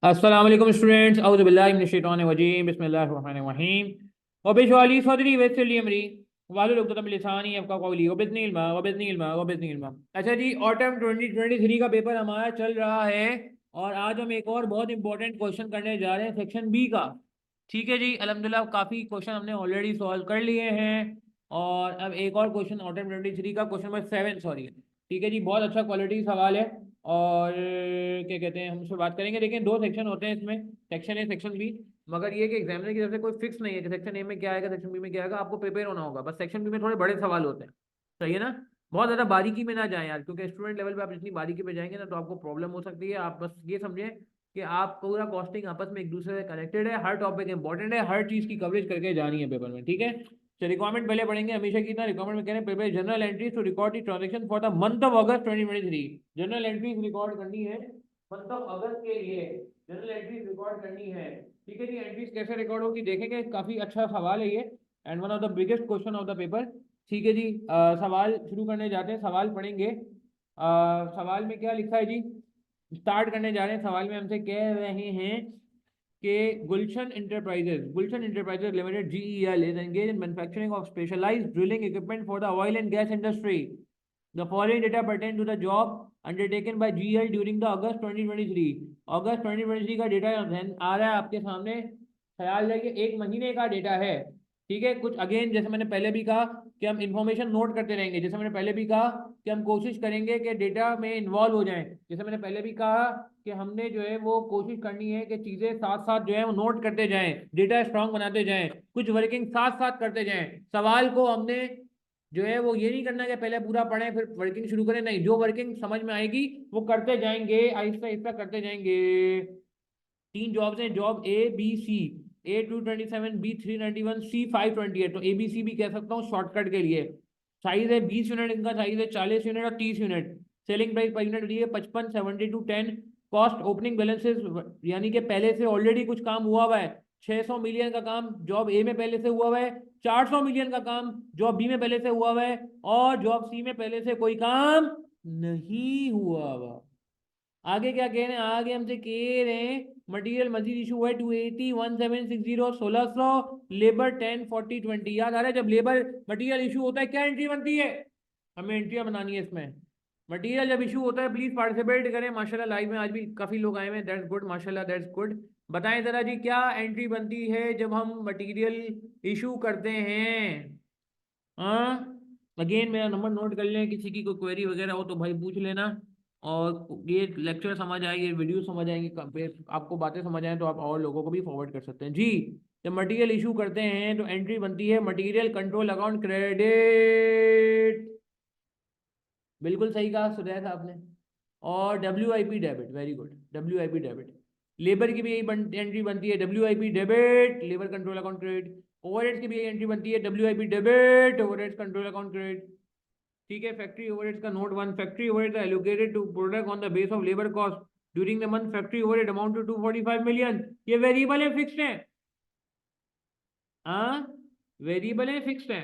अस्सलाम वालेकुम स्टूडेंट्स औज़ु बिल्लाहि मिनश शैतानिर रजीम बिस्मिल्लाहिर रहमानिर रहीम वबिशवाली सदरी वयस्सिर ली अमरी वाहलुल उक़दतम मिन लिसानी यफ़क़हू क़ौली वबिज़्नी इल्मा वबिज़्नी इल्मा वबिज़्नी इल्मा। अच्छा जी, ऑटम 2023 का पेपर हमारा चल रहा है और आज हम एक और बहुत इंपॉर्टेंट क्वेश्चन करने जा रहे हैं सेक्शन बी का। ठीक है जी, अल्हम्दुलिल्लाह काफ़ी क्वेश्चन हमने ऑलरेडी सॉल्व कर लिए हैं और अब एक और क्वेश्चन ऑटम 23 का क्वेश्चन नंबर 7 सॉरी। ठीक है जी, बहुत अच्छा क्वालिटी सवाल है और क्या कहते हैं हम उससे बात करेंगे। देखिए, दो सेक्शन होते हैं इसमें, सेक्शन ए सेक्शन बी, मगर ये कि एग्जामिनर की तरफ से कोई फिक्स नहीं है कि सेक्शन ए में क्या आएगा सेक्शन बी में क्या आएगा, आपको प्रिपेयर होना होगा। बस सेक्शन बी में थोड़े बड़े सवाल होते हैं, सही है ना। बहुत ज़्यादा बारीकी में ना जाएं यार, क्योंकि स्टूडेंट लेवल पे आप इतनी बारीकी पे जाएंगे ना तो आपको प्रॉब्लम हो सकती है। आप बस ये समझें कि आप पूरा कॉस्टिंग आपस में एक दूसरे से कनेक्टेड है, हर टॉपिक इंपॉर्टेंट है, हर चीज़ की कवरेज करके जानी है पेपर में। ठीक है, तो रिक्वायरमेंट पहले पढ़ेंगे। हमेशा की ना रिक्वायरमेंट में कह रहे हैं prepare general entries to record the transaction for the month of August 2023। General entries record करनी है मंथ ऑफ अगस्त के लिए, जनरल एंट्रीज रिकॉर्ड करनी है। ठीक है जी, एंट्रीज कैसे रिकॉर्ड होगी देखेंगे, काफी अच्छा सवाल है ये and one of the biggest question of the paper. ठीक है जी, सवाल शुरू करने जाते हैं, सवाल पढ़ेंगे। सवाल में क्या लिखा है जी, स्टार्ट करने जा रहे हैं। सवाल में हमसे कह रहे हैं कि Gulshan enterprises limited GEL is engaged in manufacturing of specialized drilling equipment for the oil and gas industry. The following data pertain to the job undertaken by GEL during the August 2023। अगस्त 2023 का डेटा आ रहा है आपके सामने। ख्याल रखिए एक महीने का डेटा है। ठीक है, कुछ अगेन जैसे मैंने पहले भी कहा कि हम इंफॉर्मेशन नोट करते रहेंगे, जैसे मैंने पहले भी कहा कि हम कोशिश करेंगे कि डेटा में इन्वॉल्व हो जाएं, जैसे मैंने पहले भी कहा कि हमने जो है वो कोशिश करनी है कि चीज़ें साथ साथ जो है वो नोट करते जाएं, डेटा स्ट्रांग बनाते जाएं, कुछ वर्किंग साथ साथ करते जाएं। सवाल को हमने जो है वो ये नहीं करना कि पहले पूरा पढ़ें फिर वर्किंग शुरू करें, नहीं, जो वर्किंग समझ में आएगी वो करते जाएंगे, आहिस्ता आहिस्ता करते जाएंगे। तीन जॉब्स हैं, job A B C, A 227, B 391, C 528, तो ABC भी कह सकता हूँ शॉर्टकट के लिए। साइज है 20 यूनिट, इनका साइज है 40 यूनिट और 30 unit. Selling price per unit दी है 55, 72, 10। कॉस्ट ओपनिंग बैलेंसेस यानी कि पहले से ऑलरेडी कुछ काम हुआ हुआ है। 600 मिलियन का काम जॉब ए में पहले से हुआ हुआ है, 400 मिलियन का काम जॉब बी में पहले से हुआ हुआ है और जॉब सी में पहले से कोई काम नहीं हुआ हुआ। आगे क्या कह रहे हैं, आगे हमसे कह रहे हैं मटेरियल मजीद इशू हुआ है 280, 1760, 1600, लेबर 10, 40, 20। याद आ रहा है जब लेबर मटेरियल इशू होता है क्या एंट्री बनती है, हमें एंट्रियां बनानी है इसमें। मटेरियल जब इशू होता है प्लीज पार्टिसिपेट करें। माशाल्लाह लाइव में आज भी काफी लोग आए हुए हैं, दैट्स गुड, माशाल्लाह दैट्स गुड। बताएं जरा जी, क्या एंट्री बनती है जब हम मटेरियल इशू करते हैं। हाँ, अगेन मेरा नंबर नोट कर लें, किसी की कोई क्वेरी वगैरह हो तो भाई पूछ लेना। और ये लेक्चर समझ आए, ये वीडियो समझ आएंगे, आपको बातें समझ आए तो आप और लोगों को भी फॉरवर्ड कर सकते हैं जी। जब मटेरियल इशू करते हैं तो एंट्री बनती है मटेरियल कंट्रोल अकाउंट क्रेडिट, बिल्कुल सही कहा सुदैश आपने। और WIP debit, very good, WIP debit. Labour की भी यही एंट्री बनती है, WIP debit, labour control account credit. Overheads की भी यही एंट्री बनती है, WIP debit, overheads control account credit. ठीक है, फैक्ट्री ओवरहेड्स का note 1, factory overheads allocated to product on the base of labour cost during the month factory overhead amount to 245 million. ये variable है फिक्स्ड है, हाँ, variable है fixed है।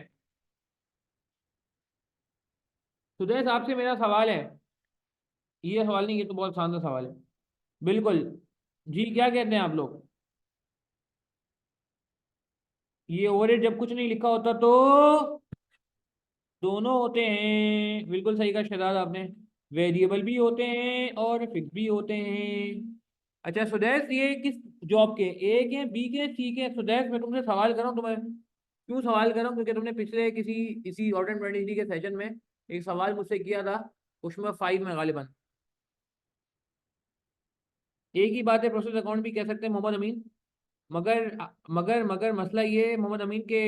सुदेश आपसे मेरा सवाल है, ये सवाल नहीं, ये तो बहुत शानदार सवाल है, बिल्कुल जी, क्या कहते हैं आप लोग। ये ओवरहेड जब कुछ नहीं लिखा होता तो दोनों होते हैं, बिल्कुल सही कहा शहजाद आपने, वेरिएबल भी होते हैं और फिक्स भी होते हैं। अच्छा सुदेश, ये किस जॉब के, ए के, बी के, सी के। सुदेश मैं तुमसे सवाल कर रहा हूँ, तुम्हें क्यों सवाल कर रहा हूँ, क्योंकि तुमने पिछले किसी इसी ऑर्डर 23 के सेशन में एक सवाल मुझसे किया था, उसमें 5 में गालिबन। एक ही बात है, प्रोसेस अकाउंट भी कह सकते हैं मोहम्मद अमीन, मगर मगर मसला ये है मोहम्मद अमीन के,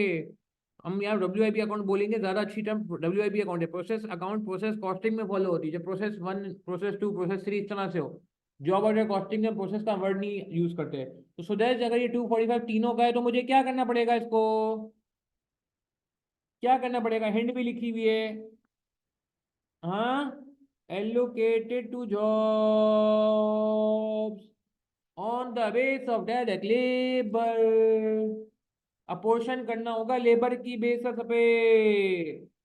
हम यहाँ WIP अकाउंट बोलेंगे, ज्यादा अच्छी टर्म WIP अकाउंट है। प्रोसेस अकाउंट प्रोसेस कॉस्टिंग में फॉलो होती है, जब प्रोसेस 1, प्रोसेस 2, प्रोसेस 3 इस तरह से हो। जॉब ऑर्डर कॉस्टिंग में प्रोसेस का वर्ड नहीं यूज करते हैं। तो सुदेश अगर ये 245 तीनों का है तो मुझे क्या करना पड़ेगा, इसको क्या करना पड़ेगा, हिंट भी लिखी हुई है, हाँ, allocated to jobs on the base of direct labour, apportion करना होगा लेबर की बेसिस पे।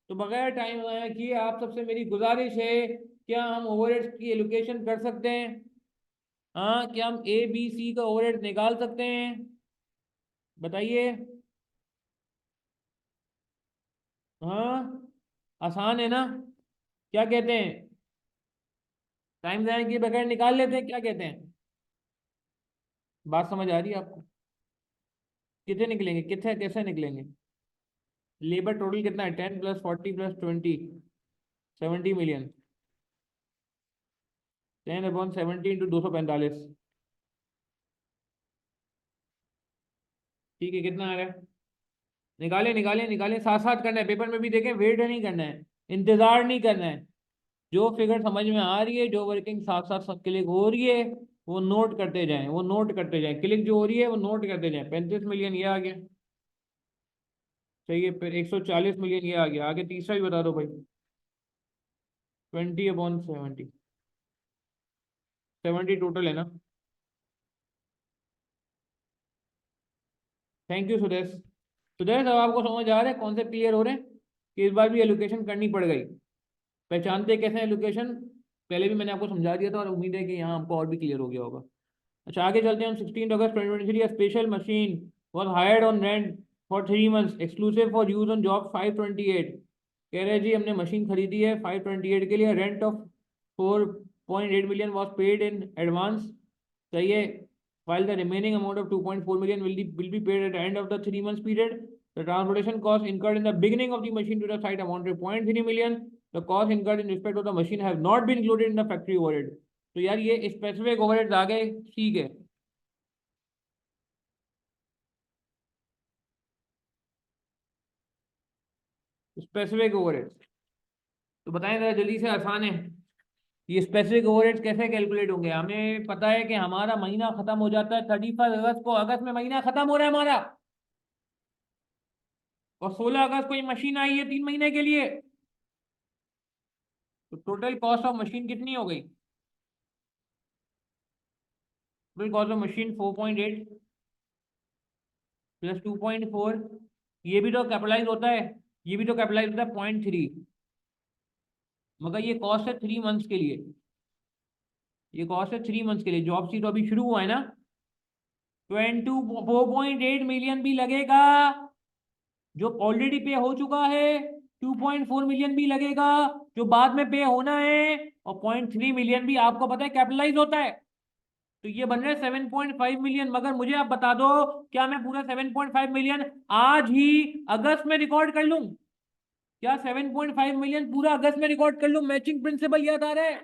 तो बगैर टाइम ज़ाया किए आप सबसे मेरी गुजारिश है, क्या हम ओवरहेड्स की एलोकेशन कर सकते हैं। हाँ, क्या हम ए बी सी का ओवरहेड निकाल सकते हैं? बताइए। हाँ, आसान है ना? क्या कहते हैं? टाइम जाने के बगैर निकाल लेते हैं, क्या कहते हैं? बात समझ आ रही है आपको? कितने निकलेंगे, कितने कैसे निकलेंगे? लेबर टोटल कितना है? 10 + 40 + 20, 70 मिलियन। 10/70 × 245। ठीक है, कितना आ रहा है? निकाले निकाले निकाले, साथ साथ करना है, पेपर में भी देखें, वेट नहीं करना है, इंतजार नहीं करना है। जो फिगर समझ में आ रही है, जो वर्किंग साथ साथ सब क्लिक हो रही है, वो नोट करते जाएं, वो नोट करते जाएं, क्लिक जो हो रही है वो नोट करते जाएं। 35 मिलियन ये आ गया। चाहिए फिर 140 मिलियन ये आ गया। आगे तीसरा भी बता दो भाई। 20/70, 70 टोटल है ना? Thank you Sudesh. सुदेश, अब आपको समझ आ रहा है, कॉन्सेप्ट क्लियर हो रहे हैं कि इस बार भी एलोकेशन करनी पड़ गई? पहचानते कैसे एलोकेशन? पहले भी मैंने आपको समझा दिया था और उम्मीद है कि यहाँ आपको और भी क्लियर हो गया होगा। अच्छा, आगे चलते हैं हम। 16 अगस्त 2023, a special machine was hired on rent for 3 months exclusive for use on job 528। कह रहे जी, हमने मशीन खरीदी है 528 के लिए, rent of 4.8 million was paid in advance. सही है। while the remaining amount of 2.4 million will be paid at the end of the 3 months period। The transportation cost incurred in the beginning of the machine to the site amounted to 0.3 million। The cost incurred in respect of the machine have not been included in the factory overhead। तो यार ये specific overheads आ गए, ठीक है। Specific overheads तो बताएं जरा जल्दी से, आसान है। ये स्पेसिफिक ओवरहेड्स कैसे कैलकुलेट होंगे? हमें पता है कि हमारा महीना खत्म हो जाता है 31 अगस्त को। अगस्त में महीना खत्म हो रहा है हमारा, और 16 अगस्त को ये मशीन आई है 3 महीने के लिए। तो टोटल कॉस्ट ऑफ मशीन कितनी हो गई? Total cost of machine 4.8 + 2.4। ये भी तो कैपिटलाइज होता है, ये भी तो कैपिटलाइज होता है 0.3। मगर ये कॉस्ट है 3 मंथ्स के लिए। ये कॉस्ट है 3 मंथ्स के लिए। जॉब सी तो अभी शुरू हुआ है ना। 4.8 मिलियन भी लगेगा जो ऑलरेडी पे हो चुका है। 2.4 मिलियन भी लगेगा जो बाद में पे होना है। और 0.3 मिलियन भी आपको पता है कैपिटलाइज होता है। तो ये बन रहे 7.5 मिलियन। मगर मुझे आप बता दो, क्या मैं पूरा 7.5 मिलियन आज ही अगस्त में रिकॉर्ड कर लूं? क्या 7.5 मिलियन पूरा अगस्त में रिकॉर्ड कर लूं? मैचिंग प्रिंसिपल याद आ रहा है?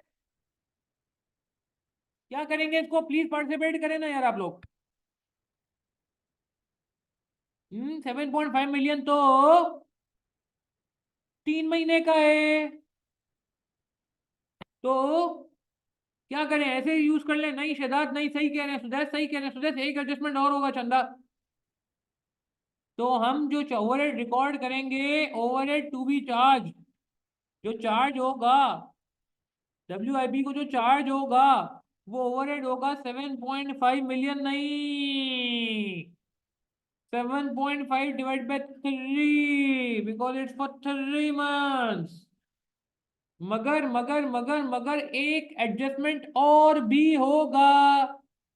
क्या करेंगे इसको? प्लीज पार्टिसिपेट करें ना यार आप लोग। 7.5 मिलियन तो 3 महीने का है। तो क्या करें? ऐसे ही यूज कर लें? नहीं शहजाद, नहीं, सही कह रहे हैं सुदेश, सही कह रहे हैं सुदेश, एक एडजस्टमेंट और होगा चंदा। तो हम जो ओवरहेड रिकॉर्ड करेंगे, ओवरहेड टू बी चार्ज, जो चार्ज होगा, WIP को जो चार्ज होगा, वो ओवरहेड होगा 7.5 मिलियन नहीं, 7.5 divide by 3, because it's for 3 months. मगर एक एडजस्टमेंट और भी होगा।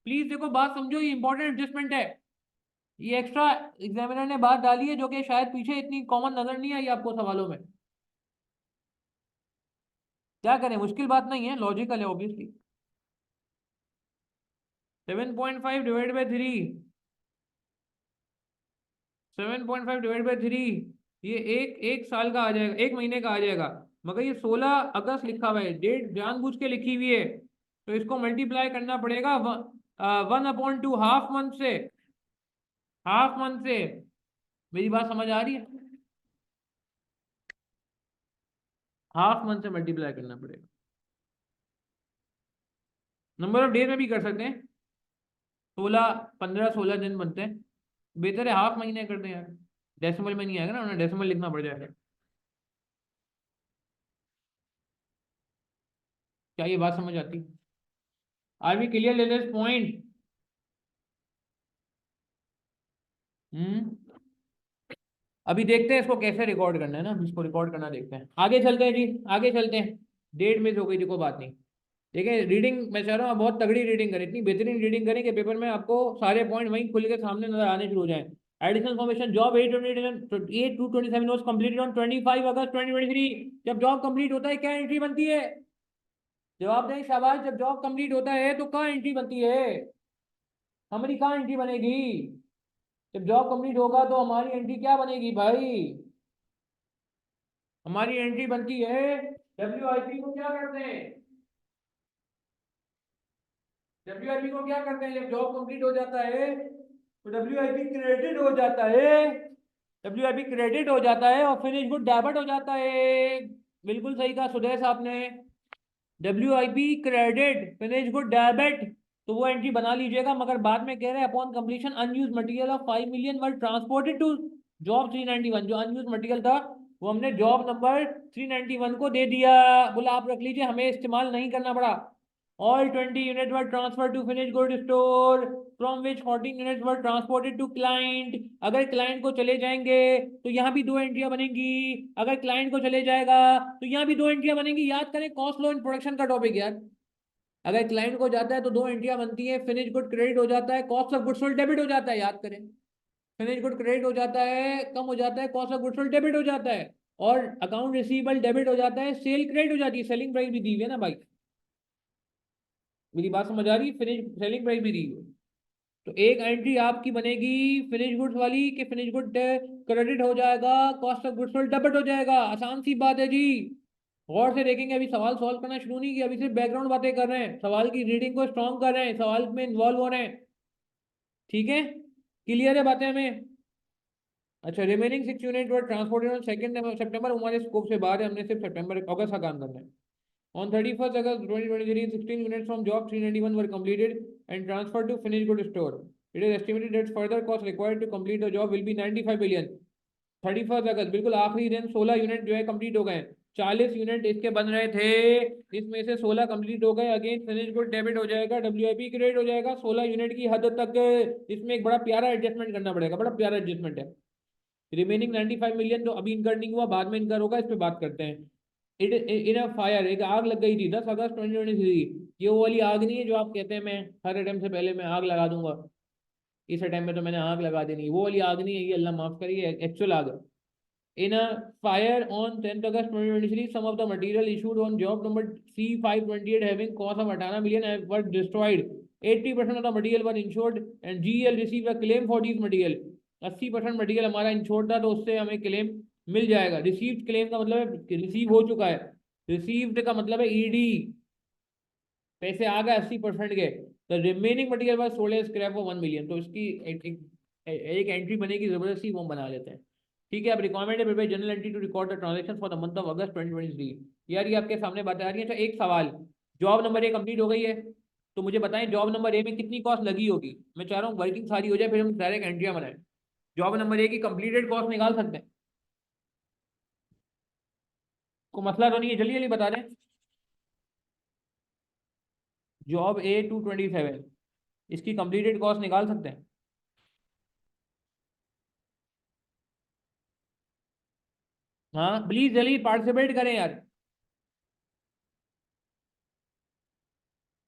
प्लीज देखो, बात समझो, ये इंपॉर्टेंट एडजस्टमेंट है। ये एक्स्ट्रा एग्जामिनर ने बात डाली है जो कि शायद पीछे इतनी कॉमन नजर नहीं आई आपको सवालों में। क्या करें? मुश्किल बात नहीं है, लॉजिकल है obviously. 7.5 divide by 3, 7.5 divide by 3, ये एक एक साल का आ जाएगा, 1 महीने का आ जाएगा। मगर ये 16 अगस्त लिखा हुआ है, डेट जानबूझ के लिखी हुई है। तो इसको मल्टीप्लाई करना पड़ेगा 1/2 हाफ मंथ से। हाफ मंथ से। मेरी बात समझ आ रही है? हाफ मंथ से मल्टीप्लाई करना पड़ेगा। नंबर ऑफ डेज में भी कर सकते हैं, 16 15 16 दिन बनते हैं। बेहतर है हाफ महीने कर दें यार। डेसिमल में नहीं आएगा ना, उन्हें डेसिमल लिखना पड़ जाएगा। क्या ये बात समझ आती? आर वी क्लियर ले दिस पॉइंट? हम्म। अभी देखते हैं इसको कैसे रिकॉर्ड करना है ना, इसको रिकॉर्ड करना देखते हैं। आगे चलते हैं जी, आगे चलते हैं। डेट मिस हो गई, देखो बात नहीं। देखिए रीडिंग मैं चाह रहा हूँ आप बहुत तगड़ी रीडिंग करें, इतनी बेहतरीन रीडिंग करें कि पेपर में आपको सारे पॉइंट वहीं खुल के सामने नजर आने शुरू हो जाए। Additional formation job 8/2/27 was completed on 25 अगस्त 2023। जब जॉब कंप्लीट होता है क्या एंट्री बनती है? जवाब दें शाबाश। जब जॉब कंप्लीट होता है तो कहाँ एंट्री बनती है? हमारी कहाँ एंट्री बनेगी? जब जॉब कंप्लीट होगा तो हमारी एंट्री क्या बनेगी भाई? हमारी एंट्री बनती है, डब्ल्यूआईपी को क्या करते हैं? डब्ल्यूआईपी को क्या करते हैं जब जॉब कंप्लीट हो जाता है? तो डब्ल्यूआईपी क्रेडिट हो जाता है। डब्ल्यूआईपी क्रेडिट हो जाता है और फिनिश गुड डेबिट हो जाता है। बिल्कुल सही कहा सुदेश आपने। WIP credit finish good debit, तो वो एंट्री बना लीजिएगा। मगर बाद में कह रहे हैं upon completion unused material of 5 million were transported to job 391। जो अनयूज मटेरियल था वो हमने जॉब नंबर 391 को दे दिया। बोला आप रख लीजिए, हमें इस्तेमाल नहीं करना पड़ा। All 20 units were transferred to finished good store, from which 14 units were transported to client। अगर क्लाइंट को चले जाएंगे तो यहाँ भी दो एंट्रियां बनेंगी। अगर क्लाइंट को चले जाएगा तो यहाँ भी दो एंट्रियां बनेंगी। याद करें कॉस्ट लो इन प्रोडक्शन का टॉपिक यार। अगर क्लाइंट को जाता है तो दो एंट्रियां बनती है, फिनिश गुड क्रेडिट हो जाता है, cost of goods sold debit हो जाता है। याद करें फिनिश गुड क्रेडिट हो जाता है, कम हो जाता है, cost of goods sold debit हो जाता है, और अकाउंट रिसीवेबल डेबिट हो जाता है, सेल क्रेडिट हो जाती है। सेलिंग प्राइस भी दी हुई है ना भाई, मेरी बात समझ आ रही है? फिनिश सेलिंग प्राइस भी दी हुई है। तो एक एंट्री आपकी बनेगी फिनिश गुड्स वाली कि फिनिश गुड क्रेडिट हो जाएगा, cost of goods sold debit हो जाएगा। आसान सी बात है जी। गौर से देखेंगे, अभी सवाल सॉल्व करना शुरू नहीं किया, अभी सिर्फ बैकग्राउंड बातें कर रहे हैं, सवाल की रीडिंग को स्ट्रॉन्ग कर रहे हैं, सवाल में इन्वॉल्व हो रहे हैं। ठीक है, क्लियर है बातें हमें? अच्छा, remaining 6 unit were transported on 2 सितंबर। हमारे स्कोप से बाहर है, हमने सिर्फ सितंबर अगस्त का काम करना है। On 31st August 2023, 16 units from Job 391 were completed and transferred to finished goods store. It is estimated that further cost required to complete the job will be 95 billion। 31 अगस्त बिल्कुल आखिरी दिन 16 यूनिट जो है कंप्लीट हो गए। 40 यूनिट इसके बन रहे थे, इसमें से 16 कंप्लीट हो गए। अगेन फिनिश गुड डेबिट हो जाएगा, डब्ल्यूआईपी क्रेडिट हो जाएगा 16 यूनिट की हद तक। इसमें एक बड़ा प्यारा एडजस्टमेंट करना पड़ेगा, बड़ा प्यारा एडजस्टमेंट है। रिमेनिंग 95 मिलियन जो अभी इनकर नहीं हुआ, बाद में इनकर होगा, इस पे बात करते हैं। इट इन अ फायर, एक आग लग गई थी 10 अगस्त 2023। ये वो वाली आग नहीं है जो आप कहते हैं मैं हर अटेम्प्ट से पहले मैं आग लगा दूंगा, इस अटेम्प्ट में तो मैंने आग लगा देनी, वो वाली आग नहीं है ये, अल्लाह माफ करिए, एक्चुअल आग है। In a fire on 10th August 2023, some of the material issued on job number C528 having cost of 18 million were destroyed. 80% of the material were insured and GL received a claim for these material। 80% material हमारा insured था तो उससे हमें claim मिल जाएगा। Received claim का मतलब है receive हो चुका है, रिसीव्ड का मतलब है ईडी, पैसे आ गए 80% के। तो remaining material was sold as scrap for 1 million. तो इसकी एक एंट्री बनेगी जबरदस्ती, वो हम बना लेते हैं। ठीक है, अब रिक्वायरमेंट है prepare general entry to record the transaction for the month of August 2023। यार ये आपके सामने बातें आ रही है। अच्छा एक सवाल, जॉब नंबर ए कंप्लीट हो गई है, तो मुझे बताएं जॉब नंबर ए में कितनी कॉस्ट लगी होगी? मैं चाह रहा हूँ वर्किंग सारी हो जाए फिर हम डायरेक्ट एंट्रियां बनाएं। जॉब नंबर ए की कंप्लीटेड कॉस्ट निकाल सकते हैं? कोई मसला तो नहीं है, जल्दी जल्दी बता दें। जॉब A227, इसकी कंप्लीटेड कॉस्ट निकाल सकते हैं? हाँ प्लीज जल्दी पार्टिसिपेट करें यार।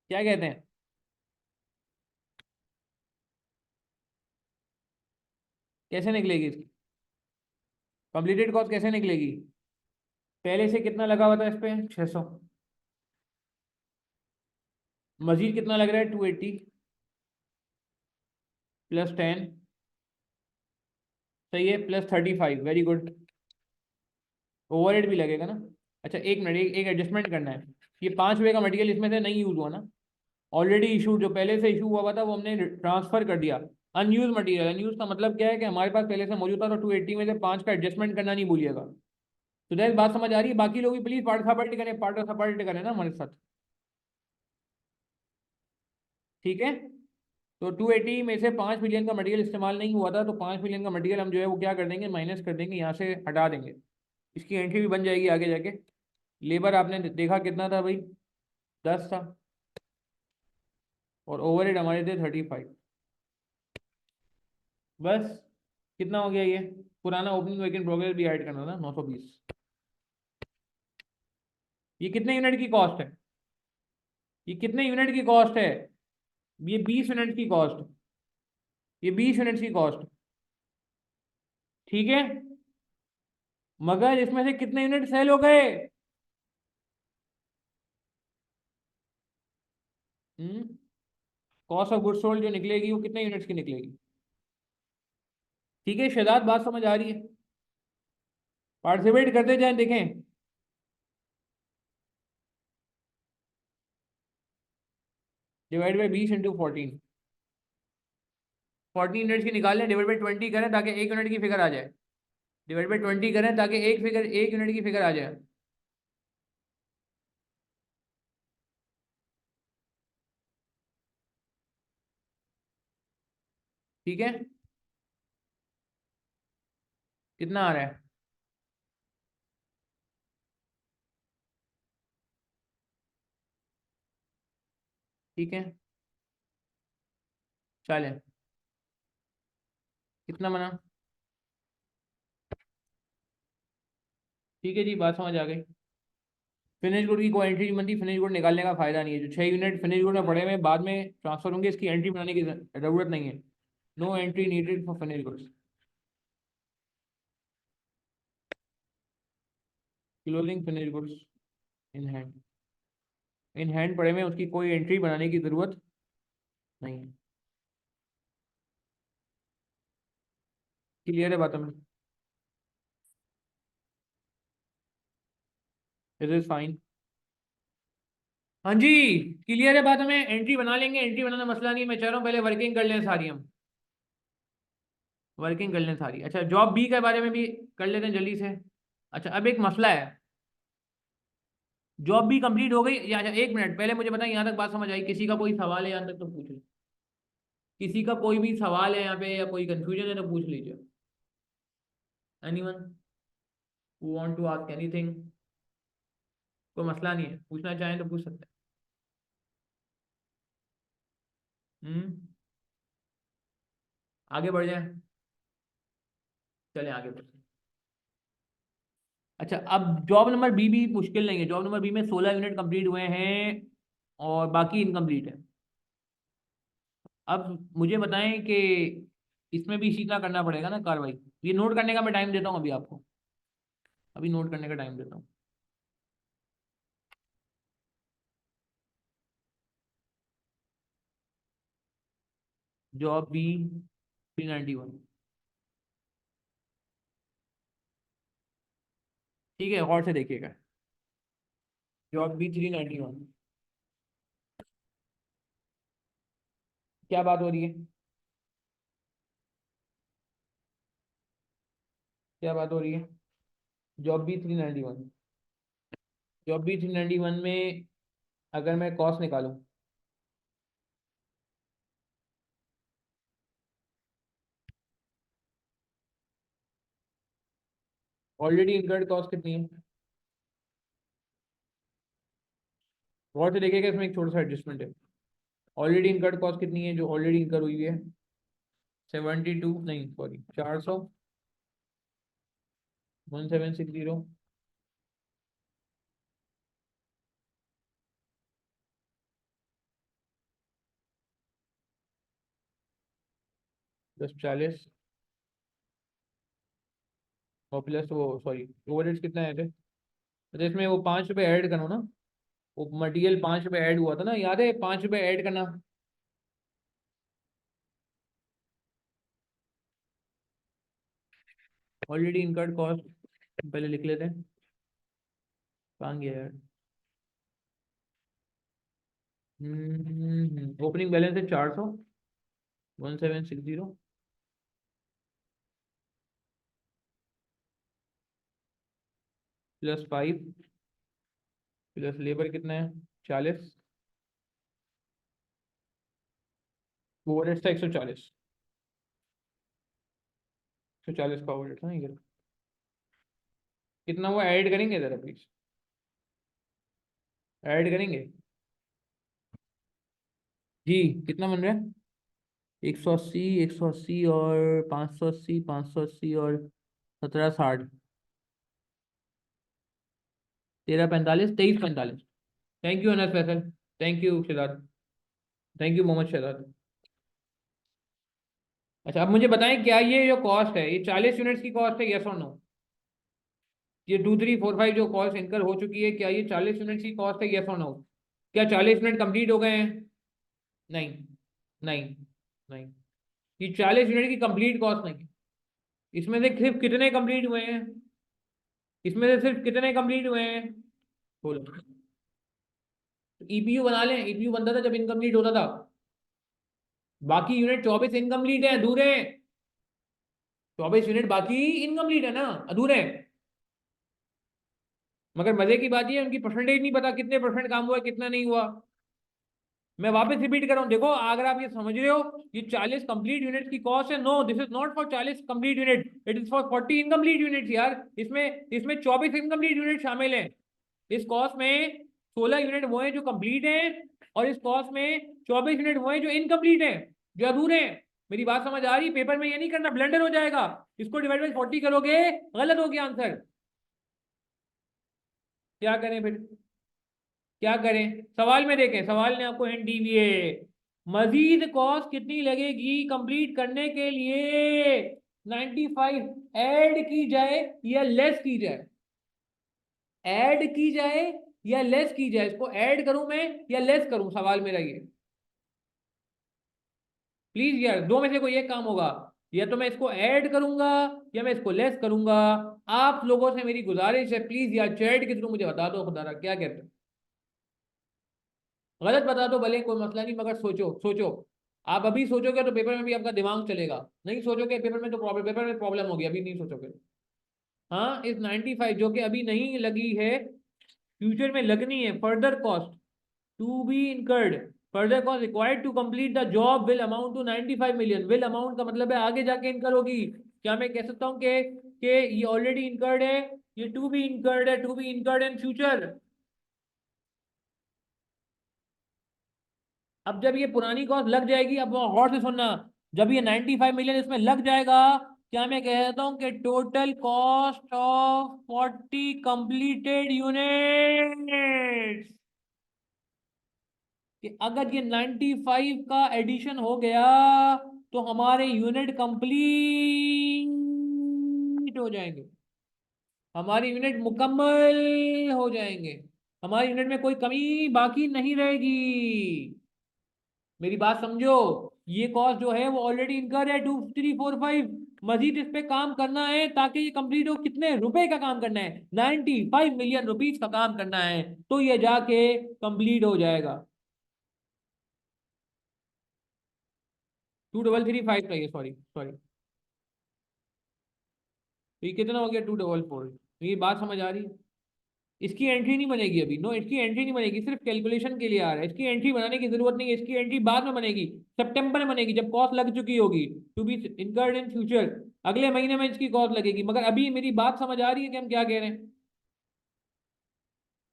क्या कहते हैं? कैसे निकलेगी इसकी कंप्लीटेड कॉस्ट, कैसे निकलेगी? पहले से कितना लगा हुआ था इस पे? 600। मजीद कितना लग रहा है? 280 +10, सही है, +35, वेरी गुड। ओवरहेड भी लगेगा ना? अच्छा एक मिनट, एक एडजस्टमेंट करना है। ये 5 रुपये का मटेरियल इसमें से नहीं यूज हुआ ना? ऑलरेडी इशू जो पहले से इशू हुआ था वो हमने ट्रांसफर कर दिया। अनयूज मटेरियल, अनयूज का मतलब क्या है कि हमारे पास पहले से मौजूद था, तो 280 में से 5 का एडजस्टमेंट करना नहीं भूलिएगा। तो दैट बात समझ आ रही है? बाकी लोग भी प्लीज पार्टिसिपेट करें, पार्टिसिपेट करें ना हमारे साथ। ठीक है, तो 280 में से 5 मिलियन का मटेरियल इस्तेमाल नहीं हुआ था, तो 5 मिलियन का मटेरियल हम जो है वो क्या कर देंगे, माइनस कर देंगे, यहाँ से हटा देंगे। इसकी एंट्री भी बन जाएगी आगे जाके। लेबर आपने देखा कितना था भाई? 10 था, और ओवरहेड हमारे थे 35। बस कितना हो गया ये? पुराना ओपनिंग वर्क इन प्रोग्रेस भी ऐड करना था 920। ये कितने यूनिट की कॉस्ट है? ये कितने यूनिट की कॉस्ट है? ये 20 यूनिट की कॉस्ट, ये 20 यूनिट की कॉस्ट, ठीक है। मगर इसमें से कितने यूनिट सेल हो गए? कॉस्ट ऑफ गुड्स सोल्ड जो निकलेगी वो कितने यूनिट्स की निकलेगी? ठीक है शहजाद, बात समझ आ रही है? पार्टिसिपेट करते जाएं, देखें। डिवाइड बाई 20 × 14, 14 यूनिट्स की निकाल लें, डिवाइड बाई 20 करें ताकि 1 यूनिट की फिगर आ जाए। डिवाइड बाई 20 करें ताकि 1 यूनिट की फिगर आ जाए। ठीक है, कितना आ रहा है? ठीक है, चलें, कितना बना? ठीक है जी, बात समझ आ गई। फिनिश गुड की कोई एंट्री नहीं बनती, फिनिश गुड निकालने का फायदा नहीं है। जो 6 यूनिट फिनिश गुड में पड़े हुए बाद में ट्रांसफर होंगे, इसकी एंट्री बनाने की जरूरत नहीं है। No entry needed for finish goods. Closing finish goods in hand, in hand पड़े में उसकी कोई एंट्री बनाने की जरूरत नहीं है। क्लियर है बात हमें? It is fine. हाँ जी, क्लियर है बात हमें? एंट्री बना लेंगे, एंट्री बनाना मसला नहीं है। मैं चाह रहा हूँ पहले वर्किंग कर लें सारी, हम वर्किंग कर लें सारी। अच्छा, जॉब बी के बारे में भी कर लेते हैं जल्दी से। अच्छा, अब एक मसला है, जॉब भी कंप्लीट हो गई या? अच्छा, 1 मिनट पहले मुझे बताएं, यहाँ तक बात समझ आई? किसी का कोई सवाल है यहाँ तक तो पूछ लीजिए। किसी का कोई भी सवाल है यहाँ पे या कोई कंफ्यूजन है तो पूछ लीजिए। Anyone who want to ask anything? कोई मसला नहीं है, पूछना चाहें तो पूछ सकते हैं। आगे बढ़ जाए, चलें आगे बढ़ते हैं। अच्छा, अब जॉब नंबर बी भी मुश्किल नहीं है। जॉब नंबर बी में 16 यूनिट कंप्लीट हुए हैं और बाकी इनकम्प्लीट है। अब मुझे बताएं कि इसमें भी इसी तरह करना पड़ेगा ना कार्रवाई? ये नोट करने का मैं टाइम देता हूँ अभी आपको, अभी नोट करने का टाइम देता हूँ। जॉब बी 391, ठीक है, गौर से देखिएगा। जॉब बी 391, क्या बात हो रही है? क्या बात हो रही है? जॉब बी 391, जॉब बी 391 में अगर मैं कॉस्ट निकालूं, ऑलरेडी इनकर्ड कॉस्ट कितनी है? गौर से देखिएगा, इसमें एक छोटा सा एडजस्टमेंट है। ऑलरेडी इनकर्ड कॉस्ट कितनी है जो ऑलरेडी इनकर हुई है? 72, नहीं सॉरी, 400, 1760 प्लस 40 और प्लस वो सॉरी ओवरहेड्स कितना है थे? तो इसमें वो 5 रुपये ऐड करो ना। वो मटेरियल 5 रुपये ऐड हुआ था ना, याद है? 5 रुपये ऐड करना। ऑलरेडी इनकर्ड कॉस्ट पहले लिख लेते हैं। कहाँ गया यार? ओपनिंग बैलेंस है 400, 1760 प्लस 5 प्लस लेबर कितना है? 40, ओवरहेड था 140, 140 का ओवरहेड था, ये कितना हुआ? ऐड करेंगे ज़रा प्लीज, ऐड करेंगे जी। कितना बन रहा है? 180, 180 और 580, 580 और 1760, 1345, 2345। Thank you Anas Faisal. Thank you Shahzad, thank you Mohammad Shahzad. अच्छा अब मुझे बताएं, क्या ये जो कॉस्ट है ये 40 यूनिट्स की कॉस्ट है, यस और नो? ये 2 3 4 5 जो कॉस्ट इनकर हो चुकी है, क्या ये 40 यूनिट्स की कॉस्ट है, यस और नो? क्या 40 यूनिट कंप्लीट हो गए हैं? नहीं, नहीं, नहीं, ये 40 यूनिट की कंप्लीट कॉस्ट नहीं है। इसमें से सिर्फ कितने कंप्लीट हुए हैं? इसमें से सिर्फ कितने कंप्लीट हुए हैं? बोलो। ईपीयू बना लें, ईपीयू बनता था जब इनकम्प्लीट होता था। बाकी यूनिट 24 इनकम्प्लीट है, अधूरे हैं। 24 यूनिट बाकी इनकम्प्लीट है ना, अधूरे हैं। मगर मजे की बात ये है, उनकी परसेंटेज नहीं पता, कितने परसेंट काम हुआ कितना नहीं हुआ। मैं वापस रिपीट कर रहा हूं, देखो अगर आप ये समझ रहे हो ये 40 कंप्लीट यूनिट्स की कॉस्ट है, no this is not for 40 complete unit, it is for 40 incomplete units यार। इसमें इसमें 24 इनकम्प्लीट यूनिट शामिल हैं। इस कॉस्ट में 16 यूनिट वो हैं जो कंप्लीट हैं, और इस कॉस्ट में 24 यूनिट वो हैं जो इनकम्प्लीट हैं, जो अधूरे हैं। मेरी बात समझ आ रही? पेपर में ये नहीं करना, ब्लेंडर हो जाएगा। इसको डिवाइड बाई 40 करोगे, गलत हो गया आंसर। क्या करें फिर? क्या करें? सवाल में देखें, सवाल ने आपको हिंट दी हुई है। मजीद कॉस्ट कितनी लगेगी कंप्लीट करने के लिए? 95 ऐड की जाए या लेस की जाए? ऐड की जाए या लेस की जाए? इसको ऐड करूं मैं या लेस करूं, सवाल मेरा ये। प्लीज यार, दो में से कोई एक काम होगा। या तो मैं इसको ऐड करूंगा या मैं इसको लेस करूंगा। आप लोगों से मेरी गुजारिश है, प्लीज यार चैट के थ्रू मुझे बता दो, खुदा रहा क्या कहते हैं। गलत बता दो भले, कोई मसला नहीं, मगर सोचो सोचो। आप अभी सोचोगे तो पेपर में भी आपका दिमाग चलेगा, नहीं सोचोगे पेपर में तो प्रॉब्लम, पेपर में प्रॉब्लम होगी, अभी नहीं सोचोगे। हाँ, इस 95 जो कि अभी नहीं लगी है, फ्यूचर में लगनी है, further cost to be incurred, further cost required to complete the job will amount to 95 million। will amount का मतलब है आगे जाके इनकर होगी। क्या मैं कह सकता हूँ कि ये ऑलरेडी incurred है, ये टू बी incurred है, to be incurred in future. अब जब ये पुरानी कॉस्ट लग जाएगी, अब गौर से सुनना, जब ये 95 मिलियन इसमें लग जाएगा, क्या मैं कहता हूं कि total cost of 40 completed units, कि अगर ये 95 का एडिशन हो गया तो हमारे यूनिट कंप्लीट हो जाएंगे, हमारी यूनिट मुकम्मल हो जाएंगे, हमारी यूनिट में कोई कमी बाकी नहीं रहेगी। मेरी बात समझो, ये कॉस्ट जो है वो ऑलरेडी इनकर है 2345, मजीद इस पे काम करना है ताकि ये कंप्लीट हो। कितने रुपए का काम करना है? 95 मिलियन रुपीज का काम करना है, तो ये जाके कंप्लीट हो जाएगा। 2335 का, ये सॉरी सॉरी, ये कितना हो गया? 244। ये बात समझ आ रही है? इसकी एंट्री नहीं बनेगी अभी, नो इसकी एंट्री नहीं बनेगी, सिर्फ कैलकुलेशन के लिए आ रहा है, इसकी एंट्री बनाने की जरूरत नहीं है, इसकी एंट्री बाद में बनेगी, सितंबर में बनेगी जब कॉस्ट लग चुकी होगी, to be incurred in future. अगले महीने में इसकी कॉस्ट लगेगी, मगर अभी मेरी बात समझ आ रही है कि हम क्या कह रहे हैं?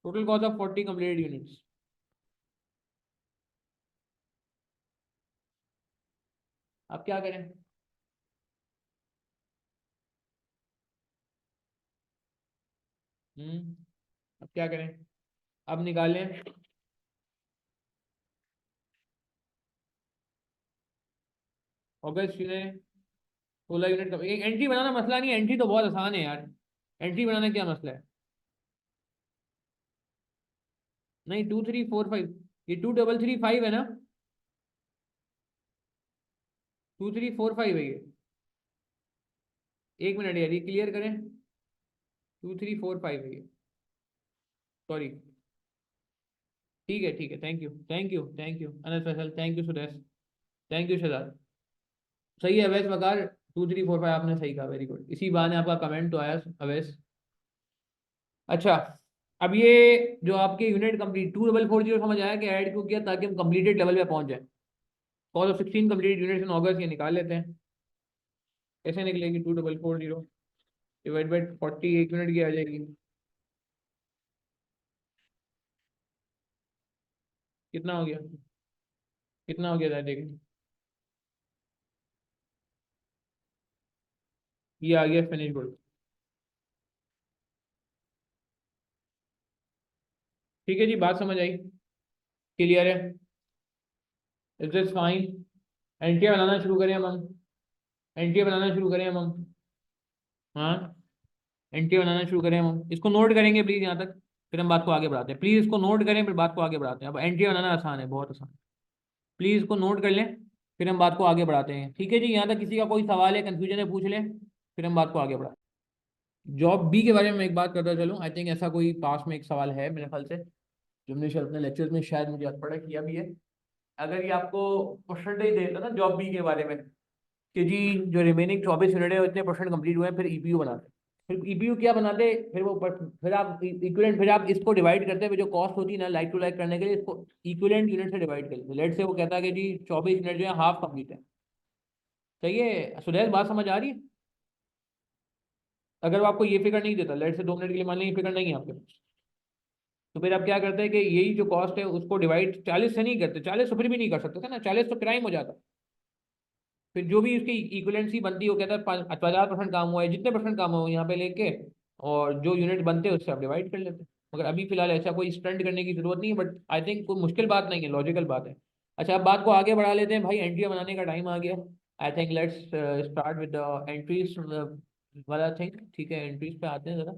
Total cost of 40 completed units. अब क्या करें? अब क्या करें? अब निकालें। अगस्त में 16 यूनिट का एंट्री बनाना मसला नहीं है, एंट्री तो बहुत आसान है यार, एंट्री बनाना क्या मसला है? नहीं, 2345, ये 2335 है ना, 2345 है ये। एक मिनट यार, ये क्लियर करें, 2345 है ये, सॉरी। ठीक है, ठीक है, thank you, thank you, thank you Anas Faisal, thank you Sudesh, thank you Shahzad. सही है अवैस वकार, 2345 आपने सही कहा, वेरी गुड, इसी बहाने आपका कमेंट तो आया अवैस। अच्छा, अब ये जो आपके यूनिट कंप्लीट 2440 समझ आया कि ऐड क्यों किया, ताकि हम कंप्लीटेड लेवल पे पहुंच जाए। Call of 16 complete units in August, ये निकाल लेते हैं। कैसे निकलेगी? 2440 डिवाइड बाई 40, एक यूनिट की आ जाएगी। कितना हो गया? कितना हो गया था देखिए, ये आ गया फिनिश गुड। ठीक है जी, बात समझ आई? क्लियर है? Is this fine? एंट्री बनाना शुरू करें हम? एंट्री बनाना शुरू करें हम? हाँ, एंट्री बनाना शुरू करें हम? इसको नोट करेंगे प्लीज यहाँ तक, फिर हम बात को आगे बढ़ाते हैं। प्लीज इसको नोट करें, फिर बात को आगे बढ़ाते हैं। अब एंट्री बनाना आसान है, बहुत आसान। प्लीज इसको नोट कर लें, फिर हम बात को आगे बढ़ाते हैं। ठीक है जी? यहाँ तक किसी का कोई सवाल है, कंफ्यूजन है, पूछ लें, फिर हम बात को आगे बढ़ाते हैं। जॉब बी के बारे में एक बात करता चलूँ। आई थिंक ऐसा कोई पास में एक सवाल है मेरे ख्याल से, जो हमने शायद अपने लेक्चर्स में शायद मुझे याद पड़ा किया भी है। अगर ये आपको परसेंटेज देता ना जॉब बी के बारे में, कि जी जो रिमेनिंग 24 यूनिट है इतने परसेंट कंप्लीट हुए हैं, फिर ईपीयू बनाते। फिर ईपीयू क्या बनाते, फिर वो फिर आप इक्विवेलेंट, फिर आप इसको डिवाइड करते हैं जो कॉस्ट होती है ना लाइक टू लाइक करने के लिए, इसको इक्विवेलेंट यूनिट से डिवाइड करते हैं। लेट से वो कहता है कि जी 24 यूनिट जो है हाफ कंप्लीट है। सही है सुदेश? बात समझ आ रही है? अगर वो आपको ये फिगर नहीं देता, लेट से 2 मिनट के लिए मान लें ये फिगर नहीं है आपके पास, तो फिर आप क्या करते हैं कि यही जो कॉस्ट है उसको डिवाइड 40 से नहीं करते, 40 तो फिर भी नहीं कर सकते थे ना, 40 तो क्राइम हो जाता। फिर जो भी उसकी इक्विवेलेंसी बनती है वो कहता है 50% काम हुआ है, जितने परसेंट काम हुआ है यहाँ पे लेके, और जो यूनिट बनते हैं उससे आप डिवाइड कर लेते हैं। मगर अभी फिलहाल ऐसा कोई स्टंट करने की जरूरत नहीं है, बट आई थिंक कोई मुश्किल बात नहीं है, लॉजिकल बात है। अच्छा, अब बात को आगे बढ़ा लेते हैं भाई, एंट्री बनाने का टाइम आ गया। I think let's start with the entries वाला थिंग। ठीक है, एंट्रीज पे आते हैं जरा।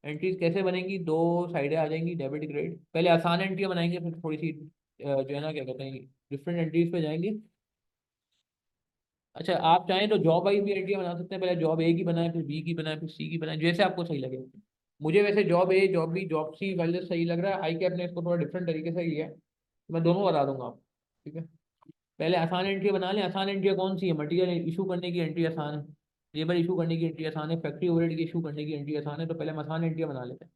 एंट्रीज कैसे बनेंगी? दो साइडें आ जाएंगी, डेबिट क्रेडिट। पहले आसान एंट्री बनाएंगे, फिर थोड़ी सी जो है ना क्या कहते हैं, डिफरेंट एंट्रीज पे जाएंगे। अच्छा, आप चाहें तो जॉब वाइज भी एंट्री बना सकते हैं। पहले जॉब ए की बनाए, फिर बी की बनाए, फिर सी की बनाए, जैसे आपको सही लगे। मुझे वैसे job A, job B, job C वाले सही लग रहा है। आई कैप ने इसको थोड़ा डिफरेंट तरीके से लिया है, तो मैं दोनों बता दूंगा आपको। ठीक है, पहले आसान एंट्री बना लें। आसान एंट्री कौन सी है? मटीरियल इशू करने की एंट्री आसान है, लेबर इशू करने की एंट्री आसान है, फैक्ट्री ओवरहेड की इशू करने की एंट्री आसान है। तो पहले हम आसान एंट्री बना लेते हैं।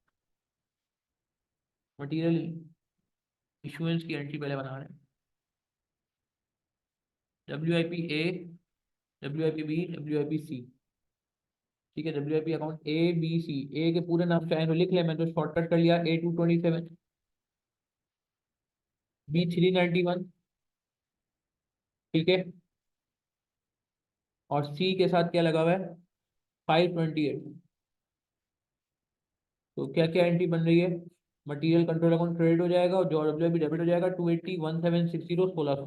मटीरियल इशुएंस की एंट्री पहले बना रहे हैं। WIP A, WIP B, WIP C। ठीक है, WIP अकाउंट ABC। ए के पूरे नाम चाहे तो लिख ले, मैं तो शॉर्टकट कर लिया, A227, B391। ठीक है, और सी के साथ क्या लगा हुआ है? 528। तो क्या क्या एंट्री बन रही है? मटीरियल कंट्रोल अकाउंट क्रेडिट हो जाएगा, और जो WIP डेबिट हो जाएगा। 280 1760 1600।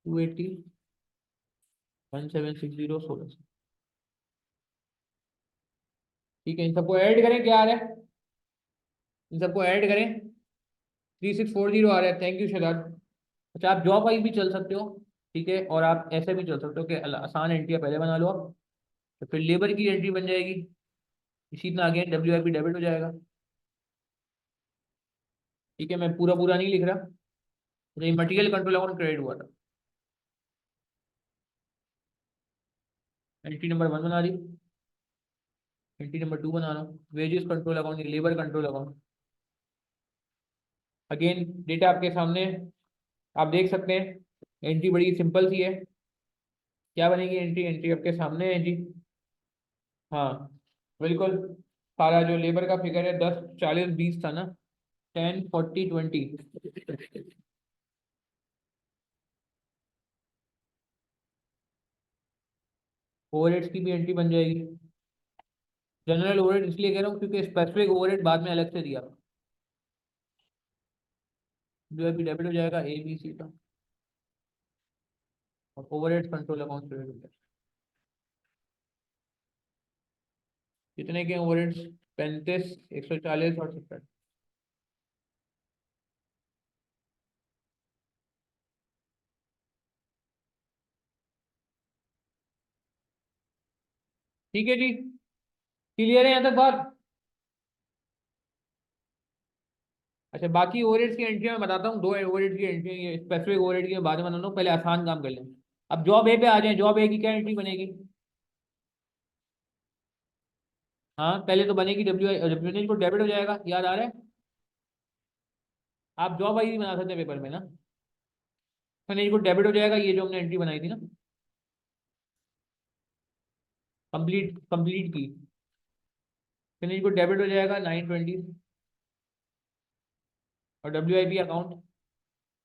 280 1760 1600। ठीक है, इन सबको ऐड करें, क्या आ रहा है? इन सबको ऐड करें, 3640 आ रहा है। थैंक यू शराब। अच्छा, आप जॉब वाइज भी चल सकते हो। ठीक है, और आप ऐसे भी चल सकते हो कि आसान एंट्री पहले बना लो आप, तो फिर लेबर की एंट्री बन जाएगी। इसी तरह अगेन WIP डेबिट हो जाएगा। ठीक है, मैं पूरा पूरा नहीं लिख रहा। तो ये मटेरियल कंट्रोल अकाउंट क्रेडिट हुआ था। एंट्री नंबर 1 बना रही, एंट्री नंबर 2 बना रहा हूँ। Wages control account, labour control account. Again data आपके सामने, आप देख सकते हैं। एंट्री बड़ी सिंपल सी है। क्या बनेगी एंट्री? एंट्री आपके सामने है जी। हाँ, बिल्कुल। सारा जो लेबर का फिगर है 10 40 20 था ना, 10 40 20। ओवरहेड्स की भी एंट्री बन जाएगी। जनरल ओवरहेड इसलिए कह रहा हूँ क्योंकि स्पेसिफिक ओवरहेड बाद में अलग से दिया। जो अभी डेबिट हो जाएगा ABC का, और ओवरहेड कंट्रोल अकाउंट क्रेडिट हो जाएगा। कितने के ओवरहेड्स? 35 140 और 70। ठीक है जी, क्लियर है यहाँ तक बात? अच्छा, बाकी ओवरहेड्स की एंट्री मैं बताता हूँ। दो ओवरहेड की एंट्री, स्पेसिफिक ओवरहेड की बाद में बना लूँ, पहले आसान काम कर लें। अब जॉब ए पे आ जाए। जॉब ए की क्या एंट्री बनेगी? हाँ, पहले तो बनेगी डब्ल्यू को डेबिट हो जाएगा, याद आ रहा है? आप जॉब आई बना सकते हैं पेपर में ना। फिनिश को डेबिट हो जाएगा, ये जो हमने एंट्री बनाई थी ना, कंप्लीट कंप्लीट की। फिनिश को डेबिट हो जाएगा 920। और WIP अकाउंट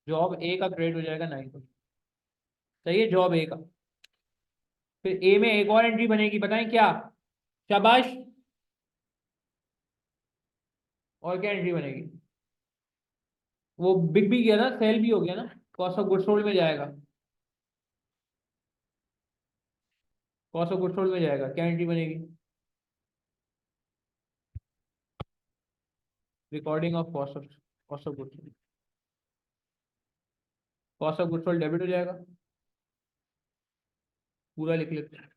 जॉब ए का क्रेडिट हो जाएगा 920। सही है, जॉब ए का। फिर ए में एक और एंट्री बनेगी, बताएं क्या? शाबाश। और क्या एंट्री बनेगी? वो बिक भी गया ना, सेल भी हो गया ना, कॉस्ट ऑफ गुड सोल्ड में जाएगा, कॉस्ट ऑफ गुड सोल्ड में जाएगा, क्या एंट्री बनेगी? Recording of cost of good sold, cost of good sold debit हो जाएगा, पूरा लिख लेते हैं।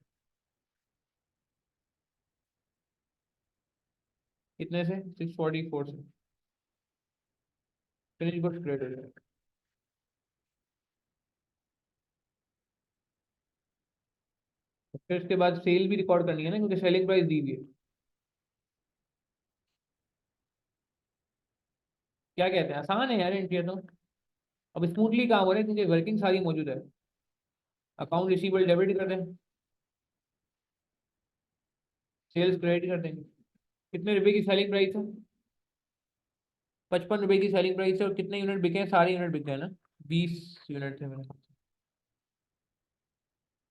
कितने से? 644 से फिनिश गुड्स क्रेडिट हो जाएगा। फिर उसके बाद सेल भी रिकॉर्ड करनी है ना, क्योंकि सेलिंग प्राइस दी हुई है। क्या कहते हैं, आसान है यार एंट्री तो। अब स्मूथली काम हो रहा है क्योंकि वर्किंग सारी मौजूद है। अकाउंट रिसीवेबल डेबिट कर दें, सेल्स क्रेडिट कर देंगे। कितने रुपए की सेलिंग प्राइस है? 55 रुपए की सेलिंग प्राइस है, और कितने यूनिट बिके हैं? सारे यूनिट बिके हैं ना? 20 यूनिट थे मेरे,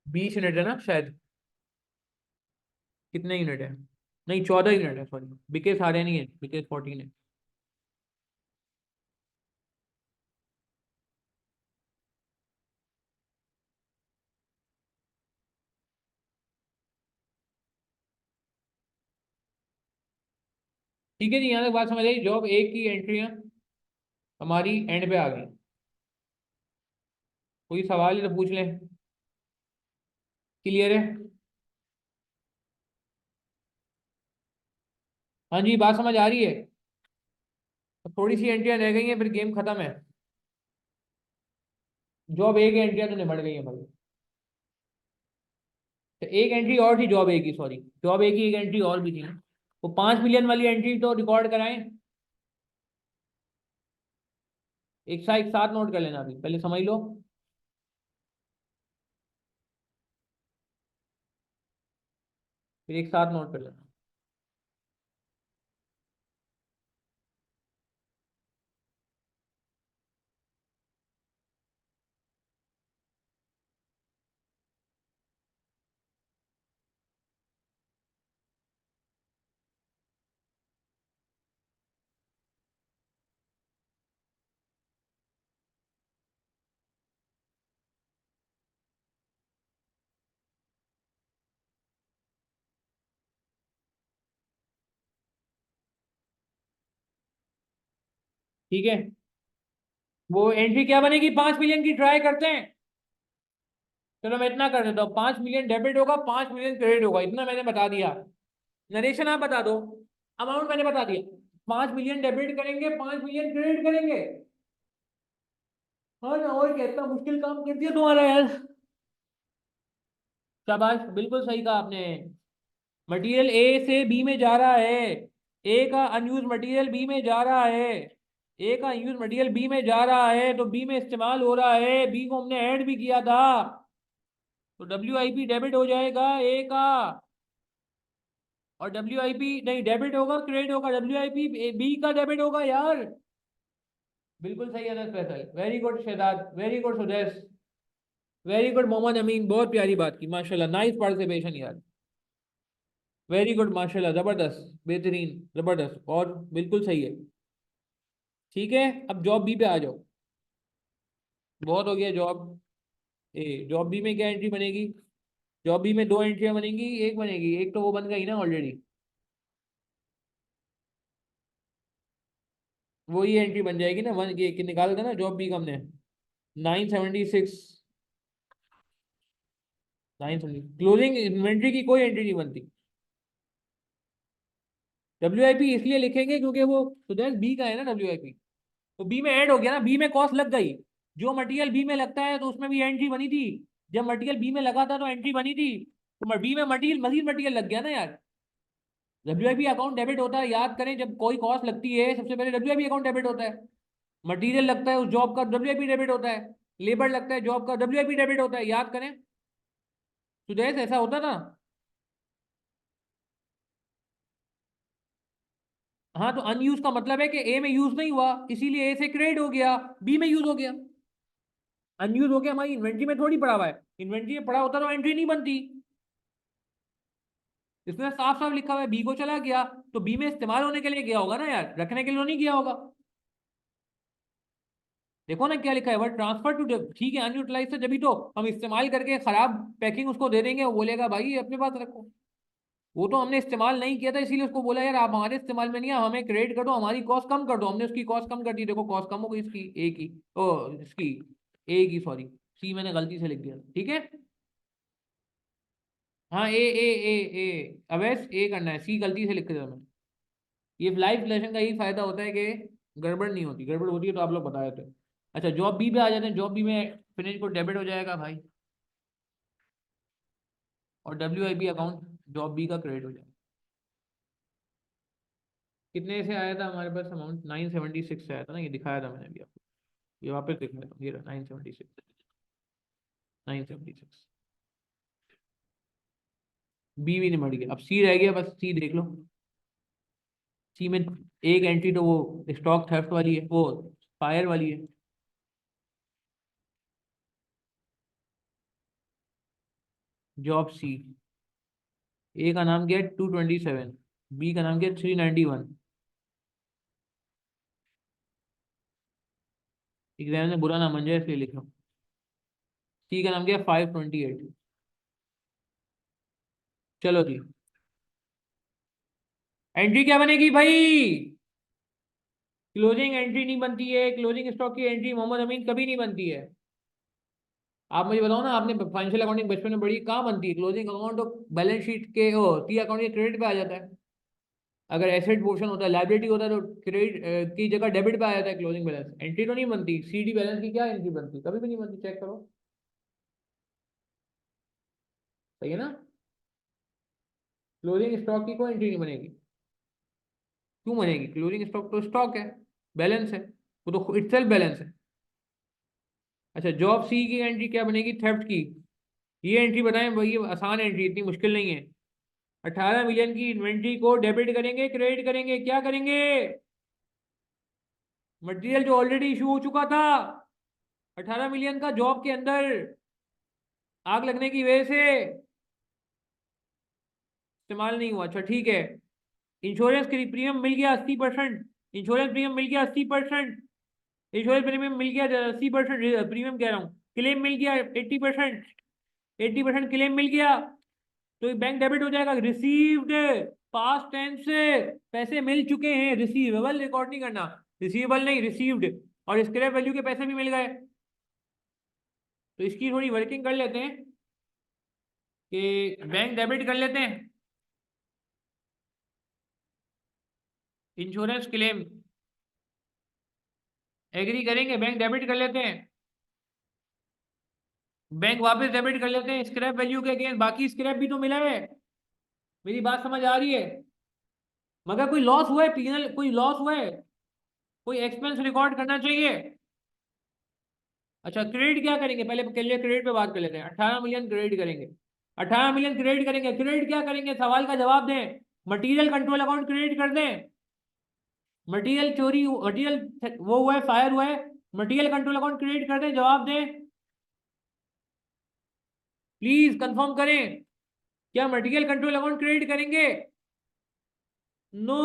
20 यूनिट है ना शायद। कितने यूनिट है? नहीं, 14 यूनिट है, सॉरी, बिके सारे नहीं है, बिके 14 है। ठीक है जी, यहाँ तक बात समझ आई। जॉब एक की एंट्रियां हमारी एंड पे आ गई। कोई सवाल है तो पूछ लें। क्लियर है? हाँ जी, बात समझ आ रही है। तो थोड़ी सी एंट्रियां रह गई हैं, फिर गेम खत्म है। जॉब एक एंट्रियां तो निबट गई है भाई। तो एक एंट्री और थी जॉब एक की, सॉरी, जॉब एक की एक एंट्री और भी थी ना। वो 5 मिलियन वाली एंट्री तो रिकॉर्ड कराएं। एक साथ नोट कर लेना, अभी पहले समझ लो। फिर एक साथ नोट कर लेना। ठीक है, वो एंट्री क्या बनेगी? 5 मिलियन की ट्राई करते हैं। चलो मैं इतना कर देता हूँ, 5 मिलियन डेबिट होगा, 5 मिलियन क्रेडिट होगा, इतना मैंने बता दिया। नरेशन आप बता दो। अमाउंट मैंने बता दिया। 5 मिलियन डेबिट करेंगे, 5 मिलियन क्रेडिट करेंगे। हाँ ना, और क्या, इतना मुश्किल काम कर दिया तुम्हारा यार। शाबाश, बिल्कुल सही कहा आपने। मटेरियल ए से बी में जा रहा है। ए का अनयूज मटेरियल बी में जा रहा है। ए का यूज मटेरियल बी में जा रहा है, तो बी में इस्तेमाल हो रहा है, बी को हमने ऐड भी किया था। तो डब्ल्यू आई पी डेबिट हो जाएगा ए का। और डब्ल्यू आई पी नहीं, डेबिट होगा क्रेडिट होगा, डब्ल्यू आई पी बी का डेबिट होगा यार। बिल्कुल सही है, Anas Faisal, very good Shahdad, very good Sudesh, very good Mohammad Amin, बहुत प्यारी बात की, माशाल्लाह, नाइस पार्टिसिपेशन यार। वेरी गुड, माशाल्लाह, जबरदस्त, बेहतरीन, जबरदस्त, और बिल्कुल सही है। ठीक है, अब जॉब बी पे आ जाओ। बहुत हो गया जॉब ए। जॉब बी में क्या एंट्री बनेगी? जॉब बी में दो एंट्रियां बनेगी, एक बनेगी, एक तो वो बन गई ना ऑलरेडी। वो ये एंट्री बन जाएगी ना, वन ये निकाला था ना जॉब बी का हमने। 976। 970 क्लोजिंग इन्वेंट्री की कोई एंट्री नहीं बनती। डब्ल्यू आई पी इसलिए लिखेंगे क्योंकि वो सुदेश बी का है ना डब्ल्यू आई पी। तो बी में ऐड हो गया ना, बी में कॉस्ट लग गई। जो मटेरियल बी में लगता है तो उसमें भी एंट्री बनी थी। जब मटेरियल बी में लगा था तो एंट्री बनी थी। तो बी में मटेरियल मजीद मटेरियल लग गया ना यार। W I P account debit होता है, याद करें, जब कोई कॉस्ट लगती है सबसे पहले W I P account debit होता है। मटेरियल लगता है उस जॉब का, डब्ल्यू आई पी डेबिट होता है। लेबर लगता है जॉब का, डब्ल्यू आई पी डेबिट होता है, याद करें। सुदेश ऐसा होता था। हाँ, तो अनयूज का मतलब है कि ए में यूज नहीं हुआ, इसीलिए ए से क्रेडिट हो गया, बी में यूज हो गया। अनयूज हो गया, हमारी इन्वेंट्री में थोड़ी पड़ा हुआ है। इन्वेंट्री में पड़ा होता तो एंट्री नहीं बनती। इसमें साफ साफ लिखा हुआ है बी को चला गया। तो बी में इस्तेमाल होने के लिए गया होगा ना यार, रखने के लिए तो नहीं गया होगा। देखो ना क्या लिखा है, वर्ड ट्रांसफर टू, ठीक है अनयूटिलाइज, जब भी तो हम इस्तेमाल करके खराब पैकिंग उसको दे देंगे, वो बोलेगा भाई अपने पास रखो। वो तो हमने इस्तेमाल नहीं किया था, इसीलिए उसको बोला यार आप हमारे इस्तेमाल में नहीं है, हमें क्रेडिट कर दो, हमारी कॉस्ट कम कर दो। हमने उसकी कॉस्ट कम कर दी, देखो कॉस्ट कम हो गई इसकी, ए की, ओ इसकी, ए की सॉरी, सी मैंने गलती से लिख दिया, ठीक है। हाँ ए अवैस ए करना है, सी गलती से लिख दिया मैंने। ये लाइव लेसन का यही फायदा होता है कि गड़बड़ नहीं होती, गड़बड़ होती है तो आप लोग बता देते हो। अच्छा जॉब बी पे आ जाते हैं, जॉब बी में फिनिश को डेबिट हो जाएगा भाई, और W I B account job B का क्रेडिट हो जाएगा। कितने से आया था हमारे पास अमाउंट, 976 से आया था ना, ये दिखाया था मैंने अभी आपको, ये वापस दिखाया था, ये 976, 976, बी भी नहीं मर गया, अब सी रह गया, बस सी देख लो। सी में एक एंट्री तो वो स्टॉक थेफ्ट वाली है, वो फायर वाली है। जॉब सी, ए का नाम क्या है 227, बी का नाम क्या है 391, एग्जाम में बुरा ना मन जाए इसलिए लिख रहा हूँ। सी का नाम क्या है 528। चलो जी, एंट्री क्या बनेगी भाई, क्लोजिंग एंट्री नहीं बनती है, क्लोजिंग स्टॉक की एंट्री मोहम्मद अमीन कभी नहीं बनती है। आप मुझे बताओ ना, आपने फाइनेंशियल अकाउंटिंग बचपन में पढ़ी, कहाँ बनती है क्लोजिंग अकाउंट, तो बैलेंस शीट के ओ टी अकाउंट के क्रेडिट पे आ जाता है। अगर एसेट पोर्शन होता है, लाइबिलिटी होता है, तो क्रेडिट की जगह डेबिट पे आ जाता है क्लोजिंग बैलेंस, एंट्री तो नहीं बनती, सी डी बैलेंस की क्या एंट्री बनती, कभी भी नहीं बनती, चेक करो। सही है ना, क्लोजिंग स्टॉक की कोई एंट्री नहीं बनेगी। क्यों बनेगी, क्लोजिंग स्टॉक तो स्टॉक है, बैलेंस है, वो तो इटसेल्फ बैलेंस है। अच्छा जॉब सी की एंट्री क्या बनेगी, थेफ्ट की, ये एंट्री बताएं भाई, ये आसान एंट्री, इतनी मुश्किल नहीं है। 18 मिलियन की इन्वेंट्री को डेबिट करेंगे, क्रेडिट करेंगे, क्या करेंगे, मटेरियल जो ऑलरेडी इशू हो चुका था, 18 मिलियन का जॉब के अंदर आग लगने की वजह से इस्तेमाल नहीं हुआ, अच्छा ठीक है। इंश्योरेंस की प्रीमियम मिल गया 80%, इंश्योरेंस प्रीमियम मिल गया 80%, इंश्योरेंस प्रीमियम मिल गया 80%, प्रीमियम कह रहा हूँ, क्लेम मिल गया 80%, 80% क्लेम मिल गया, तो ये बैंक डेबिट हो जाएगा, रिसीव्ड, पास्ट टेंस से, पैसे मिल चुके हैं, रिसीवेबल रिकॉर्ड नहीं करना, रिसीवेबल नहीं रिसीव्ड, और स्क्रैप वैल्यू के पैसे भी मिल गए। तो इसकी थोड़ी वर्किंग कर लेते हैं, कि बैंक डेबिट कर लेते हैं, इंश्योरेंस क्लेम एग्री करेंगे, बैंक डेबिट कर लेते हैं, बैंक वापस डेबिट कर लेते हैं स्क्रैप वैल्यू के अगेंस्ट, बाकी स्क्रैप भी तो मिला है, मेरी बात समझ आ रही है। मगर कोई लॉस हुआ है, पीनल कोई लॉस हुआ है, कोई एक्सपेंस रिकॉर्ड करना चाहिए। अच्छा क्रेडिट क्या करेंगे, पहले के लिए क्रेडिट पे बात कर लेते हैं, 18 मिलियन क्रेडिट करेंगे, 18 मिलियन क्रेडिट करेंगे, क्रेडिट क्या करेंगे, सवाल का जवाब दें, मटेरियल कंट्रोल अकाउंट क्रेडिट कर दें, मटेरियल चोरी, मटेरियल वो हुआ है, फायर हुआ है, मटेरियल कंट्रोल अकाउंट क्रेडिट कर दें, जवाब दें प्लीज, कंफर्म करें, क्या मटेरियल कंट्रोल अकाउंट क्रेडिट करेंगे, no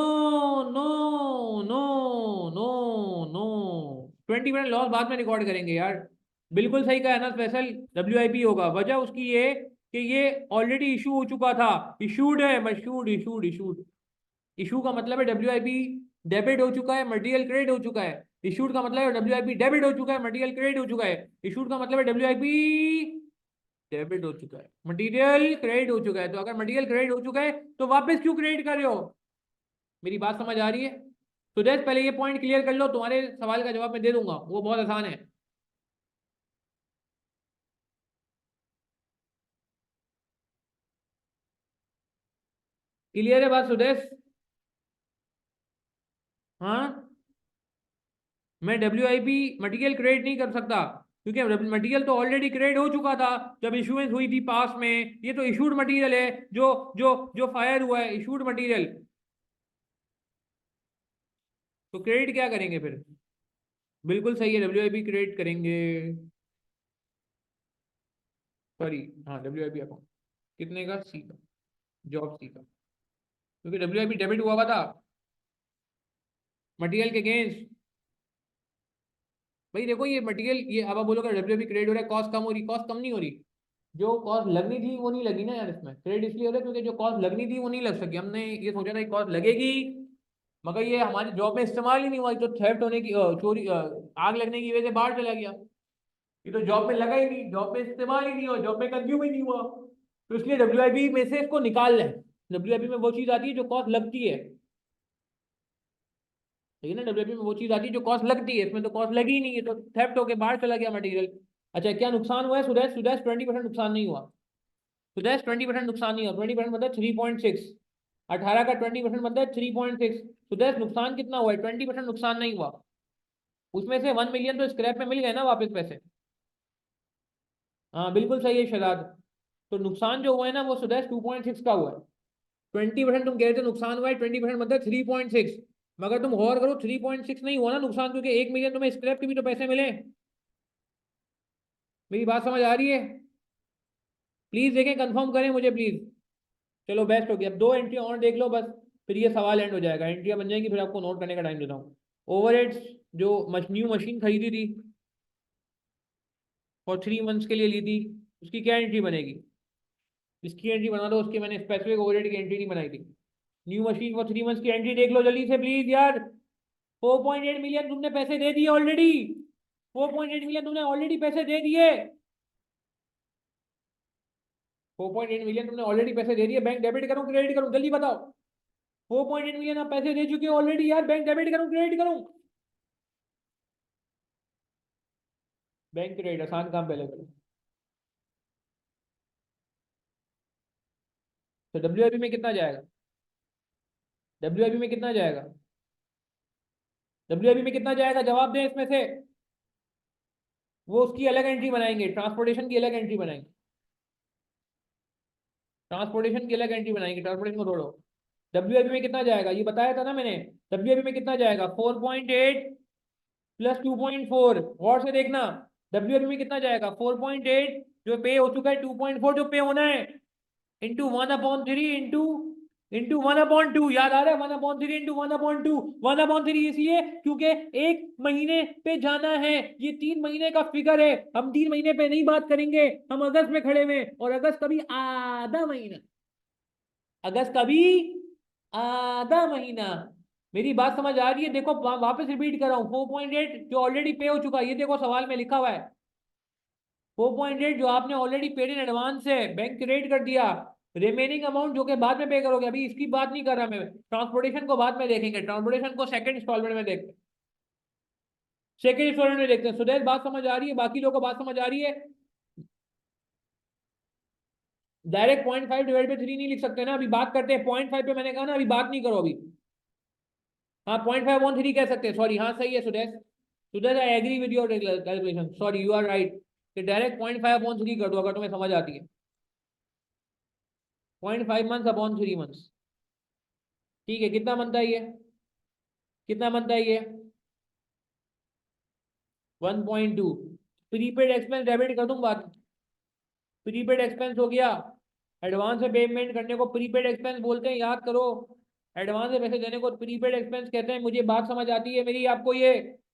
no no no no, 20% loss बाद में रिकॉर्ड करेंगे यार, बिल्कुल सही कहा है ना स्पेशल, WIP होगा, वजह उसकी ये कि ये ऑलरेडी इशू हो चुका था, इशूड है, मशूड इशूड इशूड, इशू का मतलब है WIP डेबिट हो चुका है, मटेरियल क्रेडिट हो चुका है, इशूड का मतलब है WIP डेबिट हो चुका है, मटेरियल क्रेडिट हो चुका है, इशूड का मतलब है WIP डेबिट हो चुका है, मटेरियल क्रेडिट हो चुका है, तो अगर मटेरियल क्रेडिट हो चुका है तो वापस क्यों क्रेडिट कर रहे हो, मेरी बात समझ आ रही है। तो जस्ट पहले ये पॉइंट क्लियर कर लो, तुम्हारे सवाल का जवाब मैं दे दूंगा, वो बहुत आसान है। क्लियर है बात सुदेश, हाँ। मैं WIP मटेरियल क्रेडिट नहीं कर सकता, क्योंकि मटेरियल तो ऑलरेडी क्रेडिट हो चुका था जब इशुएंस हुई थी पास में, ये तो इशूड मटेरियल है, जो जो जो फायर हुआ है इशूड मटेरियल, तो क्रेडिट क्या करेंगे फिर, बिल्कुल सही है WIP क्रेडिट करेंगे, सॉरी, हाँ WIP अकाउंट, कितने का, सी का, जॉब सी का, क्योंकि WIP डेबिट हुआ हुआ था मटेरियल के अगेंस्ट, भाई देखो ये मटेरियल, ये अब आप बोलोगे डब्ल्यूआईपी क्रेडिट हो रहा है, कॉस्ट कम हो रही, कॉस्ट कम नहीं हो रही। जो कॉस्ट लगनी थी वो नहीं लगी ना यार, इसमें क्रेडिट इसलिए हो रहा है क्योंकि जो कॉस्ट लगनी थी वो नहीं लग सकी। हमने ये सोचा था कॉस्ट लगेगी, मगर ये हमारी जॉब में इस्तेमाल ही नहीं हुआ, तो थेफ्ट होने की चोरी आग लगने की वजह से बाहर चला गया। ये तो जॉब में लगा ही नहीं, जॉब में इस्तेमाल ही नहीं हुआ, जॉब में कंज्यूम ही नहीं हुआ, तो इसलिए डब्ल्यूआईपी में से इसको निकाल लें। डब्ल्यूआईपी में वो चीज आती है जो कॉस्ट लगती है, ठीक है ना, डब्ल्यूआईपी में वो चीज आती है जो कॉस्ट लगती है, इसमें तो कॉस्ट लगी ही नहीं है, तो थेफ्ट होके बाहर चला गया मटेरियल। अच्छा क्या नुकसान हुआ है सुदेश? सुदेश 20% नुकसान नहीं हुआ, सुदेश 20% नुकसान नहीं हुआ। 20% मतलब 3.6, 18 का 20% मतलब 3.6। सुदेश नुकसान कितना हुआ है? 20% नुकसान नहीं हुआ, उसमें से 1 मिलियन तो स्क्रैप में मिल गए ना वापस पैसे। हाँ बिल्कुल सही है शहजाद। तो नुकसान जो हुआ है ना वो सुदेश 2.6 का हुआ है। 20% तुम कह रहे थे नुकसान हुआ है, 20% मतलब 3.6, मगर तुम गौर करो 3.6 नहीं हुआ ना नुकसान, क्योंकि 1 मिलियन तुम्हें स्क्रैप के भी तो पैसे मिले। मेरी बात समझ आ रही है? प्लीज देखें, कंफर्म करें मुझे प्लीज। चलो बेस्ट हो गया, अब 2 एंट्री और देख लो बस, फिर ये सवाल एंड हो जाएगा, एंट्रियां बन जाएंगी, फिर आपको नोट करने का टाइम देता हूँ। ओवरहेड्स, जो न्यू मशीन खरीदी थी और 3 मंथ्स के लिए ली थी, उसकी क्या एंट्री बनेगी? इसकी एंट्री बना दो, उसकी मैंने स्पेसिफिक ओवरहेड की एंट्री नहीं बनाई थी। न्यू मशीन फॉर 3 मंथ्स की एंट्री देख लो जल्दी से प्लीज यार। 4.8 मिलियन तुमने पैसे दे दिए ऑलरेडी, 4.8 मिलियन तुमने ऑलरेडी पैसे दे दिए, 4.8 मिलियन तुमने ऑलरेडी पैसे दे दिए। बैंक डेबिट करूं क्रेडिट करूं, जल्दी बताओ। 4.8 मिलियन आप पैसे दे चुके हो ऑलरेडी यार, बैंक डेबिट करूं क्रेडिट करूं? बैंक क्रेडिट, आसान काम पहले करो। तो डब्ल्यूआईपी में कितना जाएगा? डब्ल्यूआईपी में कितना जाएगा? डब्ल्यूआईपी में कितना जाएगा, जवाब दें इसमें से। वो उसकी अलग एंट्री बनाएंगे, ट्रांसपोर्टेशन की अलग एंट्री बनाएंगे, ट्रांसपोर्टेशन की अलग एंट्री बनाएंगे, ट्रांसपोर्टेशन को छोड़ो। डब्ल्यूआईपी में कितना जाएगा ये बताया था ना मैंने। डब्ल्यूआईपी में कितना जाएगा? 4.8 प्लस 2.4, गौर से देखना। डब्ल्यूआईपी में कितना जाएगा? 4.8 जो पे हो चुका है, 2.4 जो पे होना है, इंटू 1/3 इंटू इंटू 1/2, याद आ रहा है? 1/3 इंटू 1/2, 1/3 इसलिए क्योंकि 1 महीने पे जाना है, ये 3 महीने का फिगर है, हम 3 महीने पे नहीं बात करेंगे, हम अगस्त में खड़े हुए, और अगस्त कभी आधा महीना, अगस्त कभी आधा महीना। मेरी बात समझ आ रही है? देखो वापस रिपीट कर रहा हूँ, 4.8 जो ऑलरेडी पे हो चुका है, ये देखो सवाल में लिखा हुआ है, 4.8 जो आपने ऑलरेडी पेड इन एडवांस है, बैंक क्रेडिट कर दिया, रिमेनिंग अमाउंट जो कि बाद में पे करोगे, अभी इसकी बात नहीं कर रहा मैं, ट्रांसपोर्टेशन को बाद में देखेंगे, ट्रांसपोर्टेशन को सेकंड इंस्टॉलमेंट में देखते हैं, सेकंड इंस्टॉलमेंट में देखते हैं। सुदेश बात समझ आ रही है? बाकी लोगों को बात समझ आ रही है? डायरेक्ट 0.5 डिवाइड बाई 3 नहीं लिख सकते ना, अभी बात करते हैं 0.5 पे, मैंने कहा ना अभी बात नहीं करो अभी। हाँ 0.5/3 कह सकते हैं, सॉरी, हाँ सही है Sudesh, Sudesh I agree with your calculation, sorry you are right, कि डायरेक्ट 0.5/3 कर दो अगर तुम्हें समझ आती है, 0.5 मंथ्स/3 मंथ्स। ठीक है, कितना बनता है ये? कितना बनता है ये? 1.2। प्रीपेड एक्सपेंस डेबिट कर दूं बात, प्रीपेड एक्सपेंस हो गया, एडवांस में पेमेंट करने को प्रीपेड एक्सपेंस बोलते हैं, याद करो, एडवांस में पैसे देने को प्रीपेड एक्सपेंस कहते हैं। मुझे बात समझ आती है मेरी? आपको ये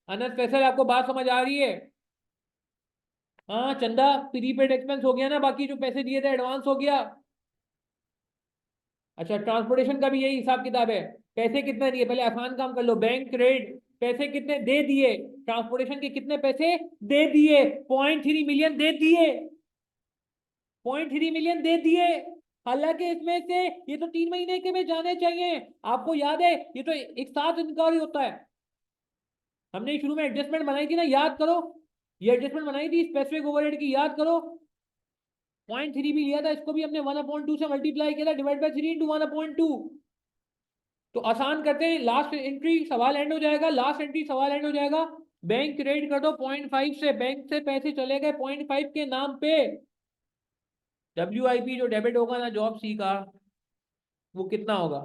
अनस फैसल, आपको बात समझ आ रही है? हाँ चंदा, प्रीपेड एक्सपेंस हो गया ना, बाकी जो पैसे दिए थे एडवांस हो गया। अच्छा ट्रांसपोर्टेशन का भी यही हिसाब किताब है, पैसे कितने दिए, पहले आसान काम कर लो, बैंक क्रेडिट, पैसे कितने दे दिए, ट्रांसपोर्टेशन के कितने पैसे दे दिए? 0.3 मिलियन दे दिए, 0.3 मिलियन दे दिए, हालांकि इसमें से ये तो 3 महीने के में जाने चाहिए, आपको याद है ये तो एक साथ इनकार होता है। हमने शुरू में एडजस्टमेंट बनाई थी ना, याद करो, ये एडजस्टमेंट बनाई थी स्पेसिफिक ओवरहेड की, याद करो, 0.3 भी लिया था, इसको भी हमने 1/2 से मल्टीप्लाई किया था, डिवाइड बाई 3 इंटू 1/2। तो आसान करते हैं, लास्ट एंट्री सवाल एंड हो जाएगा, लास्ट एंट्री सवाल एंड हो जाएगा। बैंक क्रेडिट कर दो 0.5 से, बैंक से पैसे चले गए 0.5 के नाम पे, डब्ल्यूआईपी जो डेबिट होगा ना जॉब सी का, वो कितना होगा?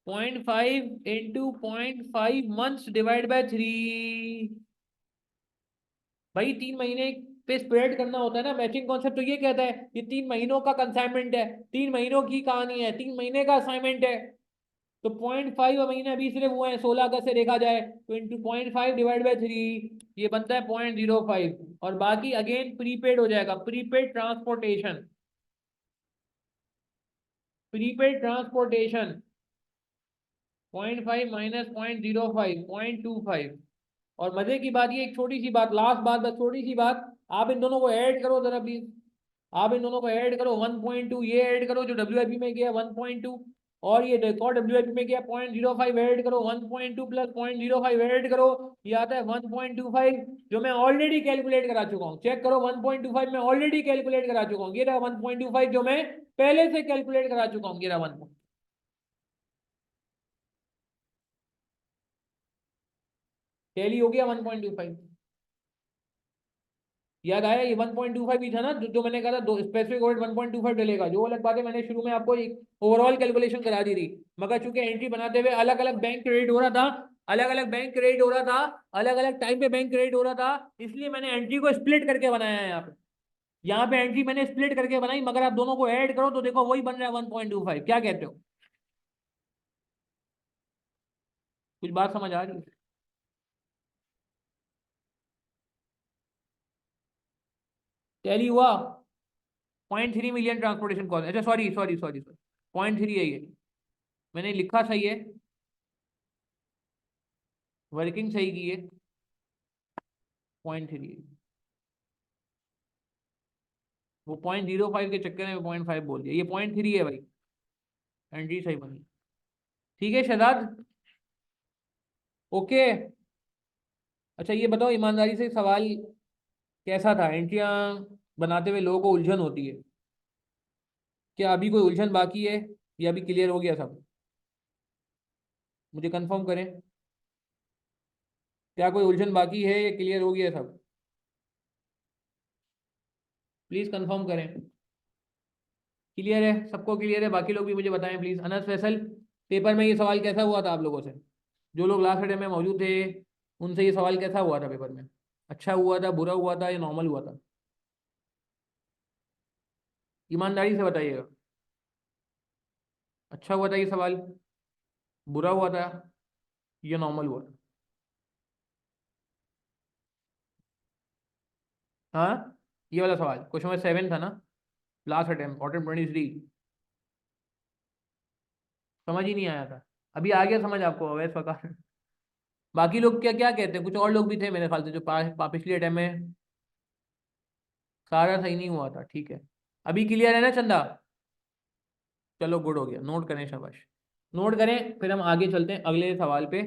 0.5 इंटू 0.5 मंथ्स डिवाइड बाय 3। भाई 3 महीने पे स्प्रेड करना होता है ना, मैचिंग कॉन्सेप्ट तो ये कहता है ये 3 महीनों का कंसाइनमेंट है, 3 महीनों की कहानी है, 3 महीने का असाइनमेंट है। तो 0.5 महीने अभी सिर्फ हुए हैं 16 अगस्त से देखा जाए, तो इंटू 0.5 डिवाइड बाई 3, ये बनता है 0.05, और बाकी अगेन प्रीपेड हो जाएगा, prepaid transportation, prepaid transportation 0.5 minus 0.05, 0.25। और मजे की बात, ये एक छोटी सी बात, लास्ट बात, बस छोटी सी बात, आप इन दोनों को ऐड करो जरा प्लीज, आप इन दोनों को ऐड करो, 1.2 ये ऐड करो जो डब्ल्यूआईपी में गया 1.2, और ये रिकॉर्ड डब्ल्यूआईपी में गया 0.05 ऐड करो, 1.2 प्लस 0.05 ऐड करो, ये आता है 1.25, जो मैं ऑलरेडी कैलकुलेट करा चुका हूँ, चेक करो 1.25 मैं ऑलरेडी कैलकुलेट करा चुका हूँ, ये रहा 1.25 जो मैं पहले से कैलकुलेट करा चुका हूँ, ये रहा 1। टैली हो गया 1.25, याद आया, ये 1.25 ही था ना, जो मैंने कहा था दो स्पेसिफिक ओवरहेड 1.25 डलेगा, जो अलग बात है, मैंने शुरू में आपको एक ओवरऑल कैलकुलेशन करा दी थी, मगर चूंकि एंट्री बनाते हुए अलग अलग बैंक क्रेडिट हो रहा था, अलग अलग बैंक क्रेडिट हो रहा था, अलग अलग टाइम पे बैंक क्रेडिट हो रहा था, इसलिए मैंने एंट्री को स्प्लिट करके बनाया है यहाँ पे एंट्री मैंने स्प्लिट करके बनाई, मगर आप दोनों को ऐड करो तो देखो वही बन रहा है 1.25, क्या कहते हो, कुछ बात समझ आ रही है? टैली हुआ 0.3 मिलियन ट्रांसपोर्टेशन कॉस्ट, अच्छा सॉरी सॉरी सॉरी सॉरी, 0.3 है ये, मैंने लिखा सही है, वर्किंग सही की है, 0.3, वो 0.05 के चक्कर में 0.5 बोल दिया, ये 0.3 है भाई, एंट्री सही बनी, ठीक है शहजाद, ओके। अच्छा ये बताओ ईमानदारी से, सवाल कैसा था, एंट्रियां बनाते हुए लोगों को उलझन होती है, क्या अभी कोई उलझन बाकी है या अभी क्लियर हो गया सब, मुझे कंफर्म करें, क्या कोई उलझन बाकी है या क्लियर हो गया सब, प्लीज कंफर्म करें, क्लियर है, सबको क्लियर है, बाकी लोग भी मुझे बताएं प्लीज। अनस फैसल, पेपर में ये सवाल कैसा हुआ था आप लोगों से, जो लोग लास्ट अटेम्प्ट में मौजूद थे, उनसे ये सवाल कैसा हुआ था पेपर में, अच्छा हुआ था, बुरा हुआ था या नॉर्मल हुआ था, ईमानदारी से बताइएगा, अच्छा हुआ था ये सवाल, बुरा हुआ था या नॉर्मल हुआ था, हाँ ये वाला सवाल क्वेश्चन नंबर 7 था ना, लास्ट अटेम्प्ट ऑटम 23, समझ ही नहीं आया था, अभी आ गया समझ आपको अवैध प्रकार। बाकी लोग क्या क्या कहते हैं, कुछ और लोग भी थे मेरे ख्याल से जो पिछली अटेम्प्ट में, सारा सही नहीं हुआ था, ठीक है, अभी क्लियर है ना चंदा, चलो गुड हो गया, नोट करें, शाबाश, नोट करें, फिर हम आगे चलते हैं अगले सवाल पे,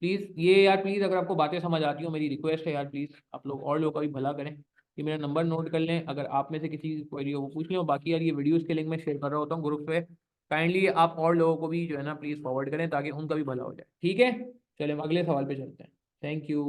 प्लीज़ ये यार प्लीज़, अगर आपको बातें समझ आती हो, मेरी रिक्वेस्ट है यार प्लीज़, आप लोग और लोगों का भी भला करें, ये मेरा नंबर नोट कर लें, अगर आप में से किसी की क्वेरी हो वो पूछ लें, और बाकी यार ये वीडियोज़ के लिंक मैं शेयर कर रहा होता हूँ ग्रुप पे, काइंडली आप और लोगों को भी जो है ना प्लीज़ फॉरवर्ड करें ताकि उनका भी भला हो जाए, ठीक है, चलिए हम अगले सवाल पे चलते हैं, थैंक यू।